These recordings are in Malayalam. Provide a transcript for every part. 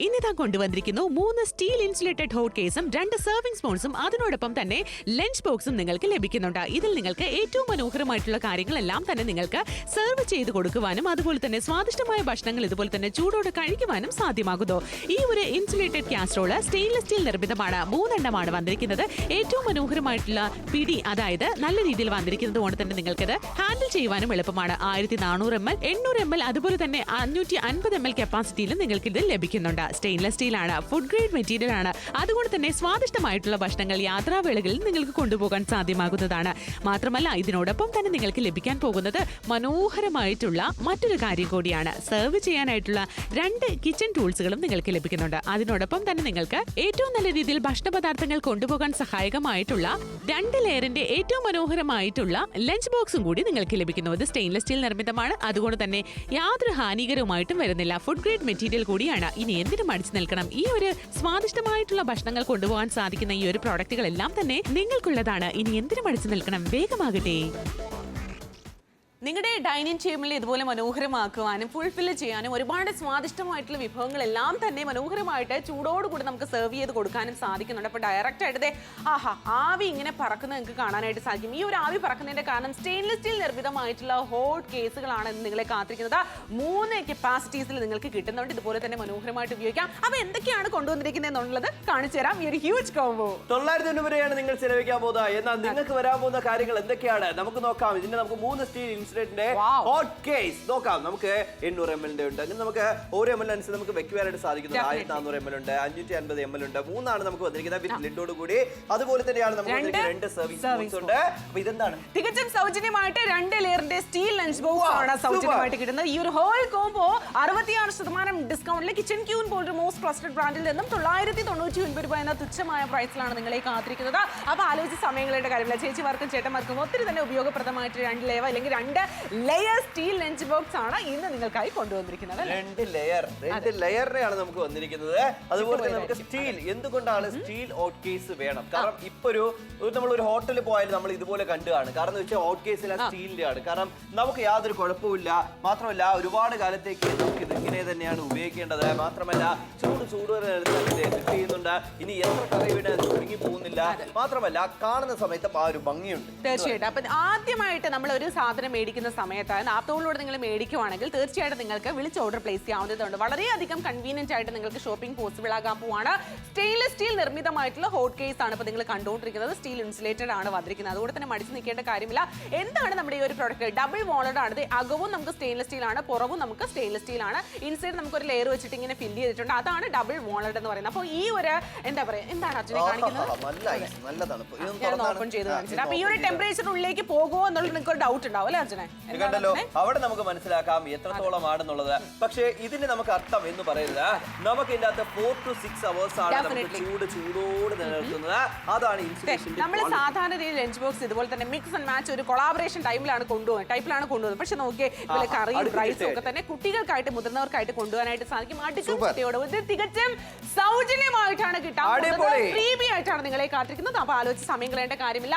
ഇന്നിതാ കൊണ്ടുവന്നിരിക്കുന്നു 3 സ്റ്റീൽ ഇൻസുലേറ്റഡ് ഹോട്ട് കേസും 2 സെർവിംഗ് സ്പൂൺസും അതിനോടൊപ്പം തന്നെ ലഞ്ച് ബോക്സും നിങ്ങൾക്ക് ലഭിക്കുന്നുണ്ട്. ഇതിൽ നിങ്ങൾക്ക് ഏറ്റവും മനോഹരമായിട്ടുള്ള കാര്യങ്ങളെല്ലാം തന്നെ നിങ്ങൾക്ക് സെർവ് ചെയ്ത് കൊടുക്കുവാനും അതുപോലെ തന്നെ സ്വാദിഷ്ടമായ ഭക്ഷണങ്ങൾ ഇതുപോലെ തന്നെ ചൂടോടെ കഴിക്കുവാനും സാധ്യമാകുന്നു. ഈ ഒരു ഇൻസുലേറ്റഡ് കാസറോള് സ്റ്റെയിൻലെസ് സ്റ്റീൽ നിർമ്മിതമാണ്. 3 എണ്ണമാണ് വന്നിരിക്കുന്നത്. ഏറ്റവും മനോഹരമായിട്ടുള്ള പിടി, അതായത് നല്ല രീതിയിൽ വന്നിരിക്കുന്നത് കൊണ്ട് തന്നെ നിങ്ങൾക്കത് ഹാൻഡിൽ ചെയ്യുവാനും എളുപ്പമാണ്. 1400 ml, 800 ml അതുപോലെ തന്നെ 550 ml കപ്പാസിറ്റിയിലും നിങ്ങൾക്ക് ഇത് ലഭിക്കുന്നുണ്ട്. സ്റ്റെയിൻലെസ് സ്റ്റീൽ ആണ്, ഫുഡ് ഗ്രേഡ് മെറ്റീരിയൽ ആണ്. അതുകൊണ്ട് തന്നെ സ്വാദിഷ്ടമായിട്ടുള്ള ഭക്ഷണങ്ങൾ യാത്രാവേളകളിൽ നിങ്ങൾക്ക് കൊണ്ടുപോകാൻ സാധ്യമാകുന്നതാണ്. മാത്രമല്ല ഇതിനോടൊപ്പം തന്നെ നിങ്ങൾക്ക് ലഭിക്കാൻ പോകുന്നത് മനോഹരമായിട്ടുള്ള മറ്റൊരു കാര്യം കൂടിയാണ്. സെർവ് ചെയ്യാനായിട്ടുള്ള 2 കിച്ചൺ ടൂൾസുകളും നിങ്ങൾക്ക് ലഭിക്കുന്നുണ്ട്. അതിനോടൊപ്പം തന്നെ നിങ്ങൾക്ക് ഏറ്റവും നല്ല രീതിയിൽ ഭക്ഷണ പദാർത്ഥങ്ങൾ കൊണ്ടുപോകാൻ സഹായകമായിട്ടുള്ള 2 ലെയറിന്റെ ഏറ്റവും മനോഹരമായിട്ടുള്ള ലഞ്ച് ബോക്സും കൂടി നിങ്ങൾക്ക് ലഭിക്കുന്നു. ഇത് സ്റ്റെയിൻലെസ് സ്റ്റീൽ നിർമ്മിതമാണ്. അതുകൊണ്ട് തന്നെ യാതൊരു ഹാനികരവുമായിട്ടും വരുന്നില്ല. ഫുഡ് ഗ്രേഡ് മെറ്റീരിയൽ കൂടിയാണ്. ഇനി എന്തിനും മടിച്ചു നിൽക്കണം. ഈ ഒരു സ്വാദിഷ്ടമായിട്ടുള്ള ഭക്ഷണങ്ങൾ കൊണ്ടുപോകാൻ സാധിക്കുന്ന ഈ ഒരു പ്രോഡക്റ്റുകളെല്ലാം തന്നെ നിങ്ങൾക്കുള്ളതാണ്. ഇനി എന്തിനും മടിച്ചു നിൽക്കണം, വേഗമാകട്ടെ. നിങ്ങളുടെ ഡൈനിങ് ടേബിളിൽ ഇതുപോലെ മനോഹരമാക്കുവാനും ഫുൾഫില്ല് ചെയ്യാനും ഒരുപാട് സ്വാദിഷ്ടമായിട്ടുള്ള വിഭവങ്ങളെല്ലാം തന്നെ മനോഹരമായിട്ട് ചൂടോടുകൂടി നമുക്ക് സെർവ് ചെയ്ത് കൊടുക്കാനും സാധിക്കുന്നുണ്ട്. അപ്പോൾ ഡയറക്റ്റ് ആയിട്ട് ആവി ഇങ്ങനെ പറക്കുന്നത് നിങ്ങൾക്ക് കാണാനായിട്ട് സാധിക്കും. ഈ ഒരു ആവി പറക്കുന്നതിന്റെ കാരണം സ്റ്റെയിൻലെസ് സ്റ്റീൽ നിർമ്മിതമായിട്ടുള്ള ഹോട്ട് കേസുകളാണ് നിങ്ങളെ കാത്തിരിക്കുന്നത്. 3 കപ്പാസിറ്റീസിൽ നിങ്ങൾക്ക് കിട്ടുന്നുണ്ട്. ഇതുപോലെ തന്നെ മനോഹരമായിട്ട് ഉപയോഗിക്കാം. അപ്പോൾ എന്തൊക്കെയാണ് കൊണ്ടുവന്നിരിക്കുന്നത് എന്നുള്ളത് കാണിച്ചു തരാം. ഈ ഒരു ഹ്യൂജ് കോംബോ 900 രൂപയാണ് നിങ്ങൾ ചെലവഴിക്കാൻ പോകുന്നത്. എന്നാൽ നിങ്ങൾക്ക് വരാൻ പോകുന്ന കാര്യങ്ങൾ എന്തൊക്കെയാണ് നമുക്ക് നോക്കാം. ഇതിന് നമുക്ക് 3 സ്റ്റീൽ ഹോട്ട് കേസ് നോക്കാം. നമുക്ക് 800 ml ഉണ്ട്. അങ്ങനെ നമുക്ക് ഓരോ ml അനുസരിച്ച് നമുക്ക് വെക്കുവാനായിട്ട് സാധിക്കുന്നത്. 1400 ml ഉണ്ട്, 550 ml ഉണ്ട്. 3 നമുക്ക് വന്നിരിക്കുന്നത് വിത്ത് ലിഡോട് കൂടി. അതുപോലെ തന്നെയാണ് നമുക്ക് 2 സർവീസ് ബോക്സ് ഉണ്ട്. അപ്പോൾ ഇതെന്താണ് തികച്ചും സൗജന്യമായിട്ട് 2 ലെയറിന്റെ സ്റ്റീൽ ലഞ്ച് ബോക്സ് ആണ് സൗജന്യമായിട്ട് കിട്ടുന്നത്. ഈ ഒരു ഹോൾ കോംബോ 66% ഡിസ്കൗണ്ടിൽ കിച്ചൺ ക്യൂൻ പോലൊരു മോസ്റ്റ് ട്രസ്റ്റഡ് ബ്രാൻഡിൽ നിന്നും 999 രൂപ എന്ന തുച്ഛമായ പ്രൈസിലാണ് നിങ്ങളെ കാത്തിരിക്കുന്നത്. അപ്പോൾ ആലോചിച്ച് സമയങ്ങളുടെ കാര്യമില്ല. ചേച്ചിമാർക്കും ചേട്ടന്മാർക്കും ഒത്തിരി തന്നെ ഉപയോഗപ്രദമായിട്ട് 2 ലെയർ അല്ലെങ്കിൽ 2 ലെയർ സ്റ്റീൽ ലഞ്ച് ബോക്സ് ആണ് ഇന്ന് നിങ്ങൾക്കായി കൊണ്ടുവന്നിരിക്കുന്നത്. 2 ലെയറിനെയാണ് നമുക്ക് വന്നിരിക്കുന്നത്. അതുപോലെ തന്നെ നമുക്ക് സ്റ്റീൽ, എന്തുകൊണ്ടാണ് സ്റ്റീൽ ഹോട്ട് കേസ് വേണം? കാരണം ഇപ്പൊ നമ്മളൊരു ഹോട്ടലിൽ പോയാലും നമ്മൾ ഇതുപോലെ കണ്ടുകാണ്. കാരണം എന്ന് വെച്ചാൽ ഹോട്ട് കേസിൽ സ്റ്റീലിന്റെ ആണ്. കാരണം നമുക്ക് യാതൊരു കുഴപ്പമില്ല. മാത്രമല്ല ഒരുപാട് കാലത്തേക്ക് നമുക്ക് ഇതിങ്ങനെ തന്നെയാണ് ഉപയോഗിക്കേണ്ടത്. മാത്രമല്ല ചെയ്യുന്നുണ്ട്. ഇനി എത്ര കറി വീണ് ചുരുങ്ങി പോകുന്നില്ല. മാത്രമല്ല കാണുന്ന സമയത്ത് ആ ഒരു ഭംഗിയുണ്ട്. തീർച്ചയായിട്ടും. അപ്പൊ ആദ്യമായിട്ട് നമ്മൾ ഒരു സാധനം മേടിക്കുന്ന സമയത്ത് ആപ്തോളിലൂടെ നിങ്ങൾ മേടിക്കുവാണെങ്കിൽ തീർച്ചയായിട്ടും നിങ്ങൾക്ക് വിളിച്ച് ഓർഡർ പ്ലേസ് ചെയ്യാവുന്നതുണ്ട്. വളരെയധികം കൺവീനിയന്റ് ആയിട്ട് നിങ്ങൾക്ക് ഷോപ്പിംഗ് പോസിബിൾ ആകാൻ പോവാണ്. സ്റ്റെയിൻലെസ് സ്റ്റീൽ നിർമ്മിതമായിട്ടുള്ള ഹോട്ട് കേസ് ആണ് ഇപ്പോൾ നിങ്ങൾ കണ്ടുകൊണ്ടിരിക്കുന്നത്. സ്റ്റീൽ ഇൻസുലേറ്റഡ് ആണ് വന്നിരിക്കുന്നത്. അതുകൊണ്ട് തന്നെ മടിച്ചു നിൽക്കേണ്ട കാര്യമില്ല. എന്താണ് നമ്മുടെ ഈ ഒരു പ്രോഡക്റ്റ്? ഡബിൾ വാളഡ് ആണ്. അകവും നമുക്ക് സ്റ്റെയിൻലെസ് സ്റ്റീൽ ആണ്, പുറവും നമുക്ക് സ്റ്റെയിൻലെസ് സ്റ്റീൽ ആണ്. ഇൻസൈഡ് നമുക്ക് ഒരു ലെയർ വെച്ചിട്ട് ഇങ്ങനെ ഫില്ല് ചെയ്തിട്ടുണ്ട്. അതാണ് ഡബിൾ വാളഡ് എന്ന് പറയുന്നത്. അപ്പോൾ ഈ ഒരു എന്താ പറയാ, എന്താണ് അർജുനെ കാണിക്കുന്നത്? ഓപ്പൺ ചെയ്ത് കാണിച്ചിട്ട് അപ്പൊ ഈ ഒരു ടെമ്പറേച്ചറിനുള്ളിലേക്ക് പോകുമോ എന്നുള്ളത് നിങ്ങൾക്ക് ഒരു ഡൗട്ട് ഉണ്ടാവും അല്ലേ അർജുനെ? അവിടെ നമുക്ക് മനസ്സിലാക്കാം എത്രത്തോളം ആണെന്നുള്ളത്. പക്ഷേ ഇതിന് നമുക്ക് അർത്ഥം എന്ന് പറയുന്നത് നമുക്ക് ഇതിനകത്ത് 4 to 6 hours ആണ് നമുക്ക് ചൂടോട് നിലനിർത്തുന്നത്. അതാണ് ഇൻസുലേഷൻ. നമ്മൾ സാധാരണ രീതിയിൽ ലഞ്ച് ബോക്സ് ഇതുപോലെ തന്നെ മിക്സ് ആൻഡ് മാച്ച് ഒരു കൊളാബറേഷൻ ടൈപ്പിലാണ് കൊണ്ടുപോകുന്നത്. പക്ഷെ നോക്കിയേ ഇതിൽ കറിയും റൈസും ഒക്കെ തന്നെ കുട്ടികൾക്കായിട്ട് മുതിർന്നവർക്കായിട്ട് കൊണ്ടുപോകാനായിട്ട് സാധിക്കും. അടുക്കോടെ തികച്ചും സൗജന്യമായിട്ടാണ് കിട്ടാൻ, ഫ്രീബി ആയിട്ടാണ് നിങ്ങളെ കാത്തിരിക്കുന്നത്. അപ്പൊ ആലോചിച്ച് സമയം കളയേണ്ട കാര്യമില്ല.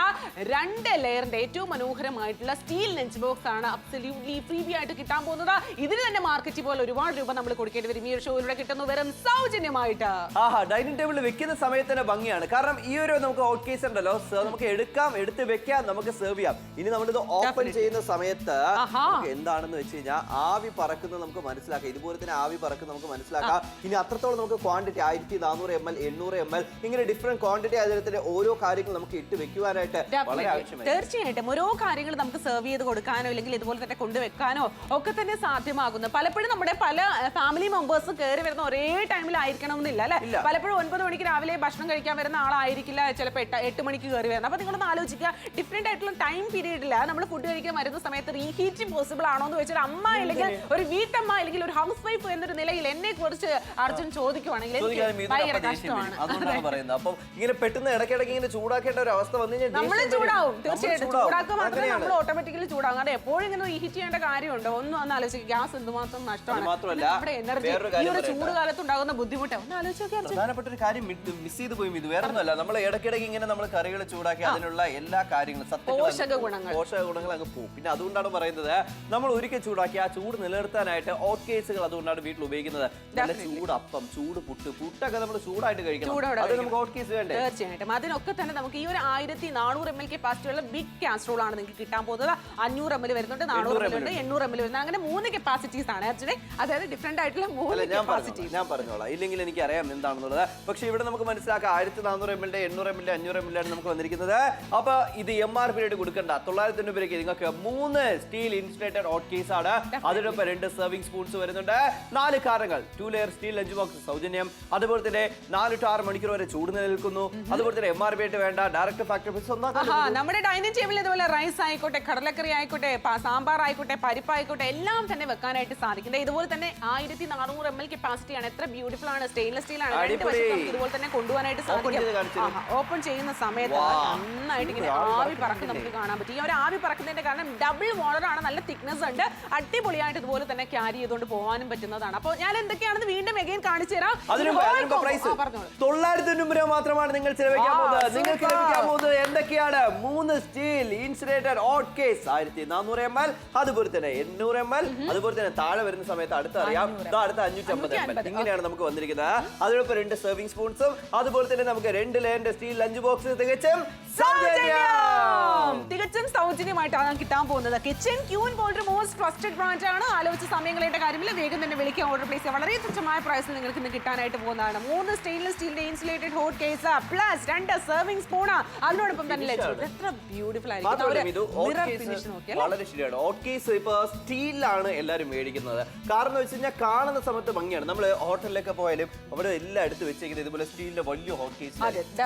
2 ലെയറിന്റെ ഏറ്റവും മനോഹരമായിട്ടുള്ള സ്റ്റീൽ ലഞ്ച് ബോക്സ് ആണ് അബ്സല്യൂട്ട്ലി ഫ്രീബി ആയിട്ട് കിട്ടാൻ പോകുന്നത്. ഇതിന് തന്നെ മാർക്കറ്റ് പോലെ ഒരുപാട് രൂപ നമ്മൾ കൊടുക്കേണ്ടി വരും. ഈ ഒരു ഷോയിലൂടെ കിട്ടുന്നു വെറും സൗജന്യമായിട്ട്. ഡൈനിങ് ടേബിളിൽ വെക്കുന്ന സമയത്ത് തന്നെ ഭംഗിയാണ്. കാരണം ഈ ഒരു നമുക്ക് ഹോട്ട് കേസ് ഉണ്ടല്ലോ, നമുക്ക് എടുത്ത് വെക്കാം, നമുക്ക് സെർവ് ചെയ്യാം. ഇനി നമ്മളിത് ഓപ്പൺ ചെയ്യുന്ന സമയത്ത് എന്താണെന്ന് വെച്ച് കഴിഞ്ഞാൽ ആവി പറക്കുന്നത് നമുക്ക് മനസ്സിലാക്കാം. ഇതുപോലെ തന്നെ ആവി പറക്കുന്നത് നമുക്ക് മനസ്സിലാക്കാം. ഇനി അത്രത്തോളം നമുക്ക് ക്വാണ്ടിറ്റി 1400 ml, 800 ml ഇങ്ങനെ ഡിഫറെന്റ് ക്വാണ്ടിറ്റി ആയതിനെ ഓരോ കാര്യങ്ങൾ നമുക്ക് ഇട്ട് വെക്കുവാനായിട്ട് വളരെ ആവശ്യമാണ്. തീർച്ചയായിട്ടും ഓരോ കാര്യങ്ങൾ നമുക്ക് സെർവ് ചെയ്ത് കൊടുക്കാനോ അല്ലെങ്കിൽ ഇതുപോലെ തന്നെ കൊണ്ടുവെക്കാനോ ഒക്കെ തന്നെ സാധ്യമാകുന്നു. പലപ്പോഴും നമ്മുടെ പല ഫാമിലി മെമ്പേഴ്സ് കയറി വരുന്ന ഒരേ ടൈമിലായിരിക്കണം എന്നില്ല അല്ലെ. പലപ്പോഴും 9 മണിക്ക് രാവിലെ ഭക്ഷണം കഴിക്കാൻ വരുന്ന ആളായിരിക്കില്ല ചിലപ്പോൾ 8 മണിക്ക് കയറി വരുന്നത്. അപ്പൊ നിങ്ങളൊന്ന് ആലോചിക്കുക, ഡിഫറെന്റ് ആയിട്ടുള്ള ടൈം പീരീഡില് നമ്മൾ ഫുഡ് കഴിക്കാൻ വരുന്ന സമയത്ത് റീഹീറ്റിംഗ് പോസിബിൾ ആണോ എന്ന് വെച്ചാൽ അമ്മ അല്ലെങ്കിൽ ഒരു വീട്ടമ്മ അല്ലെങ്കിൽ ഒരു ഹൗസ് വൈഫ് എന്നൊരു നിലയിൽ എന്നെ കുറിച്ച് അർജുൻ ചോദിക്കുവാണെങ്കിൽ ഭയങ്കര കഷ്ടമാണ്. അപ്പൊ ഇങ്ങനെ പെട്ടെന്ന് ഇടയ്ക്കിടയ്ക്ക് ഇങ്ങനെ ചൂടാക്കേണ്ട ഒരു അവസ്ഥ വന്നു കഴിഞ്ഞാൽ നമ്മൾ ചൂടാവും. തീർച്ചയായിട്ടും ചൂടാക്കുക മാത്രമേ നമ്മൾ ഓട്ടോമാറ്റിക്കലി ചൂടാകും. അതെ എപ്പോഴും ഇങ്ങനെ റീഹീറ്റ് ചെയ്യേണ്ട കാര്യമുണ്ടോ? ഒന്നും ഒന്ന് ആലോചിക്കുക. ഗ്യാസ് എന്തുമാത്രം നഷ്ടമാണ്, നമ്മുടെ എനർജി, ഈ ഒരു ചൂട് കാലത്ത് ഉണ്ടാകുന്ന ബുദ്ധിമുട്ട് ഒന്ന് ആലോചിക്കുക. പ്രധാനപ്പെട്ട ഒരു കാര്യം മിസ് ചെയ്ത് പോയി. ഇത് വേറെ ഒന്നുമല്ല, നമ്മൾ ഇടയ്ക്കിടയ്ക്ക് ഇങ്ങനെ നമ്മൾ കറികൾ ചൂടാക്കി അതിനുള്ള എല്ലാ കാര്യങ്ങളും പോഷക ഗുണങ്ങൾ അങ്ങ് പോകും. പിന്നെ അതുകൊണ്ടാണ് പറയുന്നത് നമ്മൾ ഒരിക്കൽ ചൂടാക്കി ആ ചൂട് നിലനിർത്താനായിട്ട് ഹോട്ട് കേസുകൾ അതുകൊണ്ടാണ് വീട്ടിൽ ഉപയോഗിക്കുന്നത്. നല്ല ചൂടപ്പം, ചൂട് പുട്ടൊക്കെ നമ്മൾ ചൂടായിട്ട് കഴിക്കണം. അത് നമുക്ക് ഹോട്ട് കേസ് വേണ്ടേ? തീർച്ചയായിട്ടും. അതിനൊക്കെ തന്നെ നമുക്ക് ഈ ഒരു 1400 ml കപ്പാസിറ്റിയുള്ള ബിഗ് കാസ്ട്രോൾ ആണ് നിങ്ങൾക്ക് കിട്ടാൻ പോകുന്നത്. 500 ml വരുന്നുണ്ട്, 400 ml ഉണ്ട്, 800 ml വരുന്നത്. അങ്ങനെ 3 കപ്പാസിറ്റീസ് ആണ് അർജുനെ. അതായത് ഡിഫറെന്റ് ആയിട്ടുള്ള 3 കപ്പാസിറ്റി. ഞാൻ പറഞ്ഞോളാം, ഇല്ലെങ്കിൽ എനിക്ക് അറിയാം എന്താണെന്നുള്ളത്. പക്ഷെ ഇവിടെ നമുക്ക് മനസ്സിലാക്കാം 1400 ml, 800 ml, 500 ml ആണ് നമുക്ക് വന്നിരിക്കുന്നത്. അപ്പൊ ഇത് MRP ആയിട്ട് കൊടുക്കണ്ട. 990 രൂപയ്ക്ക് നിങ്ങൾക്ക് 3 സ്റ്റീൽ ഇൻസുലേറ്റഡ് ഹോട്ട് കേസ് ആണ്. അതിനൊപ്പം 2 സെർവിംഗ് സ്പൂൺസ് വരുന്നുണ്ട്, 4 കാരങ്ങൾ, 2 ലെയർ സ്റ്റീൽ ലഞ്ച് ബോക്സ് സൗജന്യം. അതുപോലെ തന്നെ 4 to 6 മണിക്കൂർ വരെ ചൂട് നിലനിൽക്കുന്നു. അതുപോലെ തന്നെ MRP ആയിട്ട് വേണ്ട ഡയറക്റ്റ് ഫാക്ടറി നമ്മുടെ ഡൈനിങ് ടേബിളിൽ ഇതുപോലെ റൈസ് ആയിക്കോട്ടെ, കടലക്കറി ആയിക്കോട്ടെ, സാമ്പാർ ആയിക്കോട്ടെ, പരിപ്പ് ആയിക്കോട്ടെ, എല്ലാം തന്നെ വെക്കാനായിട്ട് സാധിക്കുന്നത്. ഇതുപോലെ തന്നെ 1400 ml കപ്പാസിറ്റി ആണ്. എത്ര ബ്യൂട്ടിഫുൾ ആണ്, സ്റ്റെയിൻലെസ് സ്റ്റീൽ ആണ്. ഇതുപോലെ തന്നെ കൊണ്ടുപോകാനായിട്ട് സാധിക്കും. ഓപ്പൺ ചെയ്യുന്ന സമയത്ത് നന്നായിട്ട് ഇങ്ങനെ ആവി പറക്ക് നമുക്ക് കാണാൻ പറ്റും. ഈ ഒരു ആവി പറക്കുന്നതിന്റെ കാരണം ഡബിൾ വോളർ ആണ്, നല്ല തിക്നെസ് ഉണ്ട്, അടിപൊളിയായിട്ട് ഇതുപോലെ തന്നെ ക്യാരി ചെയ്തുകൊണ്ട് പോകാനും പറ്റുന്നതാണ്. അപ്പോൾ ഞാൻ എന്തൊക്കെയാണെന്ന് വീണ്ടും എഗെയിൻ കാണിച്ചു തരാം. 990 രൂപ മാത്രമാണ് നിങ്ങൾ ചെലവഴിക്കാൻ പോകുന്നത്. നിങ്ങൾക്ക് ലഭിക്കാൻ പോകുന്നത് എന്തൊക്കെയാണ്? 3 steel insulated hot case 1400 ml, അതുപോലെ തന്നെ 800 ml, അതുപോലെ തന്നെ താഴെ വരുന്ന സമയത്ത് അടുത്ത് അറിയാം അടുത്ത 550 ml. ഇങ്ങനെയാണ് നമുക്ക് വന്നിരിക്കുന്നത്. അതിനൊപ്പം 2 സെർവിംഗ് സ്പൂൺസും അതുപോലെ തന്നെ നമുക്ക് 2 ലെയറിന്റെ സ്റ്റീൽ ലഞ്ച് ബോക്സ് തികച്ചും സൗജന്യമായിട്ടാണ് കിട്ടാൻ പോകുന്നത്. കിച്ചൺ ക്യൂൻ പോലൊരു മോസ്റ്റ് ട്രസ്റ്റഡ് ബ്രാൻഡ് ആണ്. ആലോചിച്ച സമയങ്ങളേണ്ട കാര്യമില്ല, വേഗം തന്നെ വിളിക്കാൻ ഓർഡർ പ്ലേസ് ചെയ്യാം. വളരെ തുച്ഛമായ പ്രൈസിൽ നിങ്ങൾക്ക് ഇന്ന് കിട്ടാനായിട്ട് പോകുന്നതാണ്. 3 സ്റ്റെയിൻലെസ് സ്റ്റീലിന്റെ insulated hot case plus 2 serving spoon, അതിനോടൊപ്പം തന്നെ എത്ര ബ്യൂട്ടിഫുൾ ആയിരിക്കും. വളരെ ശരിയാണ്. ഹോട്ട് കേസ് ഇപ്പൊ സ്റ്റീലാണ് എല്ലാവരും മേടിക്കുന്നത്. കാരണം വെച്ച് കഴിഞ്ഞാൽ കാണുന്ന സമയത്ത് ഭംഗിയാണ്. നമ്മൾ ഹോട്ടലിലൊക്കെ പോയാലും അവിടെ എല്ലാം എടുത്ത് വെച്ചേക്കുന്നത് ഇതുപോലെ സ്റ്റീലിന്റെ വലിയ ഹോട്ട് കേസ്.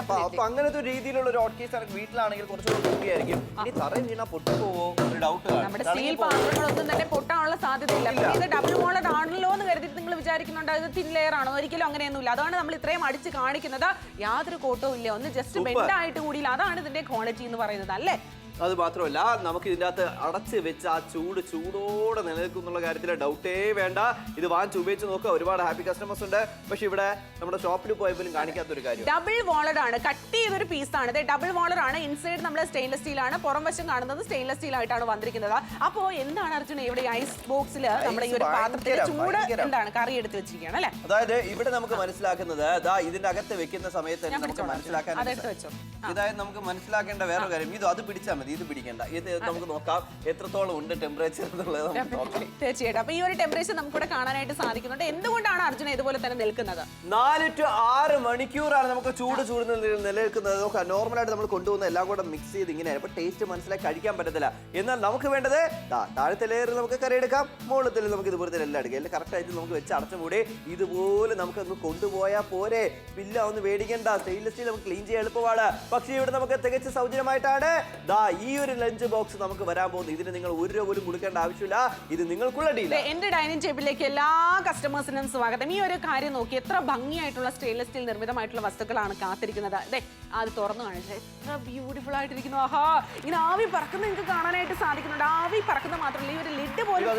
അപ്പൊ അങ്ങനത്തെ ഒരു രീതിയിലുള്ള ഒരു ഹോട്ട് കേസ് വീട്ടിലാണെങ്കിൽ കുറച്ചുകൂടി കുട്ടിയായിരിക്കും. ഇനി തറയിൽ വീണാ പൊട്ടിപ്പോവോ ഒരു ഡൗട്ട്. നമ്മുടെ സ്റ്റീൽ പാത്രങ്ങളൊന്നും തന്നെ പൊട്ടാനുള്ള സാധ്യതയില്ല. ഇത് ഡബിൾ വോളർ ആണല്ലോ എന്ന് കരുതിയിട്ട് നിങ്ങൾ വിചാരിക്കുന്നുണ്ട് ഇത് തിൻ ലെയർ ആണോ? ഒരിക്കലും അങ്ങനെയൊന്നുമില്ല. അതാണ് നമ്മൾ ഇത്രയും അടിച്ച് കാണിക്കുന്നത്. യാതൊരു കോട്ടവും ഇല്ല, ഒന്ന് ജസ്റ്റ് ബെൻഡ് ആയിട്ട് കൂടിയില്ല. അതാണ് ഇതിന്റെ ക്വാളിറ്റി എന്ന് പറയുന്നത് അല്ലേ? അത് മാത്രമല്ല, നമുക്ക് ഇതിൻ്റെ അകത്ത് അടച്ച് വെച്ച് ആ ചൂടോടെ നിലനിൽക്കുന്നുള്ള കാര്യത്തിൽ ഡൗട്ടേ വേണ്ട. ഇത് വാങ്ങിച്ച് ഉപയോഗിച്ച് നോക്കുക. ഒരുപാട് ഹാപ്പി കസ്റ്റമേഴ്സ് ഉണ്ട്. പക്ഷെ ഇവിടെ നമ്മുടെ ഷോപ്പിൽ പോയപ്പോഴും കാണിക്കാത്തൊരു കാര്യം, ഡബിൾ വോളർ ആണ്, കട്ട് ചെയ്തൊരു പീസാണ്. ഇത് ഡബിൾ വോളർ ആണ്. ഇൻസൈഡ് നമ്മൾ സ്റ്റെയിൻലെസ് സ്റ്റീൽ ആണ്, പുറം വശം കാണുന്നത് സ്റ്റെയിൻലെസ് സ്റ്റീൽ ആയിട്ടാണ് വന്നിരിക്കുന്നത്. അപ്പോൾ എന്താണ് അർജുന ഇവിടെ ഐസ് ബോക്സിൽ നമ്മുടെ ഈ ഒരു പാത്രത്തിൽ ചൂട് എന്താണ് കറി എടുത്ത് വെച്ചിരിക്കുകയാണ് അല്ലേ? അതായത് ഇവിടെ നമുക്ക് മനസ്സിലാക്കുന്നത് ഇതിന്റെ അകത്ത് വെക്കുന്ന സമയത്ത് നമുക്ക് മനസ്സിലാക്കാൻ, ഇതായത് നമുക്ക് മനസ്സിലാക്കേണ്ട വേറെ കാര്യം, അത് പിടിച്ചാൽ മതി, ഇത് പിടിക്കണ്ട. ഇത് നമുക്ക് നോക്കാം എത്രത്തോളം ഉണ്ട് ടെമ്പറേച്ചർ എന്നുള്ളത്. തീർച്ചയായിട്ടും. അപ്പൊ ഈ ഒരു ടെമ്പറേച്ചർ നമുക്കിവിടെ കാണാനായിട്ട് സാധിക്കുന്നുണ്ട്. എന്തുകൊണ്ടാണ് അർജുന ഇതുപോലെ തന്നെ നിൽക്കുന്നത്? 4 to 6 മണിക്കൂറാണ് നമുക്ക് ചൂട് നിലനിൽക്കുന്നത്. നോക്കാം, നോർമലായിട്ട് നമ്മൾ കൊണ്ടുപോകുന്ന എല്ലാം കൂടെ മിക്സ് ചെയ്ത് ഇങ്ങനെയാണ്. അപ്പൊ ടേസ്റ്റ് മനസ്സിലാക്കി കഴിക്കാൻ പറ്റത്തില്ല. എന്നാൽ നമുക്ക് വേണ്ടത് താഴത്തെ ലെയറിൽ നമുക്ക് കറി എടുക്കാം, മുകളിൽ നമുക്ക് ഇതുപോലെ എല്ലാം എടുക്കാം. എല്ലാം കറക്റ്റ് ആയിട്ട് നമുക്ക് വെച്ച് അടച്ചു മൂടി ഇതുപോലെ നമുക്ക് ഒന്ന് കൊണ്ടുപോയാൽ പോരെ. പില്ല ഒന്ന് മേടിക്കേണ്ട. സ്റ്റെയിൻലെസ് സ്റ്റീൽ നമുക്ക് ക്ലീൻ ചെയ്യാൻ എളുപ്പമാണ്. പക്ഷേ ഇവിടെ നമുക്ക് തികച്ച് സൗജന്യമായിട്ടാണ് ഈ ഒരു ലഞ്ച് ബോക്സ് നമുക്ക് വരാൻ പോകുന്നത്. ഇതിന് നിങ്ങൾ 1 രൂപ പോലും കൊടുക്കേണ്ട ആവശ്യമില്ല. ഇത് നിങ്ങൾക്കുള്ള ഡീൽ. എന്റെ ഡൈനിങ് ടേബിളിലേക്ക് എല്ലാ കസ്റ്റമേഴ്സിനും സ്വാഗതം. ഈ ഒരു കാര്യം നോക്കി, എത്ര ഭംഗിയായിട്ടുള്ള സ്റ്റെയിൻലെസ് സ്റ്റീൽ നിർമ്മിതമായിട്ടുള്ള വസ്തുക്കളാണ് കാത്തിരിക്കുന്നത്. അതെ, അത് തുറന്നു കാണിച്ചത് എത്ര ബ്യൂട്ടിഫുൾ ആയിട്ടിരിക്കുന്നു. ആഹാ, ഇങ്ങനെ ആവി പറക്കുന്ന നിങ്ങൾക്ക് കാണാനായിട്ട് സാധിക്കുന്നുണ്ട്. ആവി പറക്കുന്ന മാത്രമല്ല, ഈ ഒരു ലിഡ് പോലും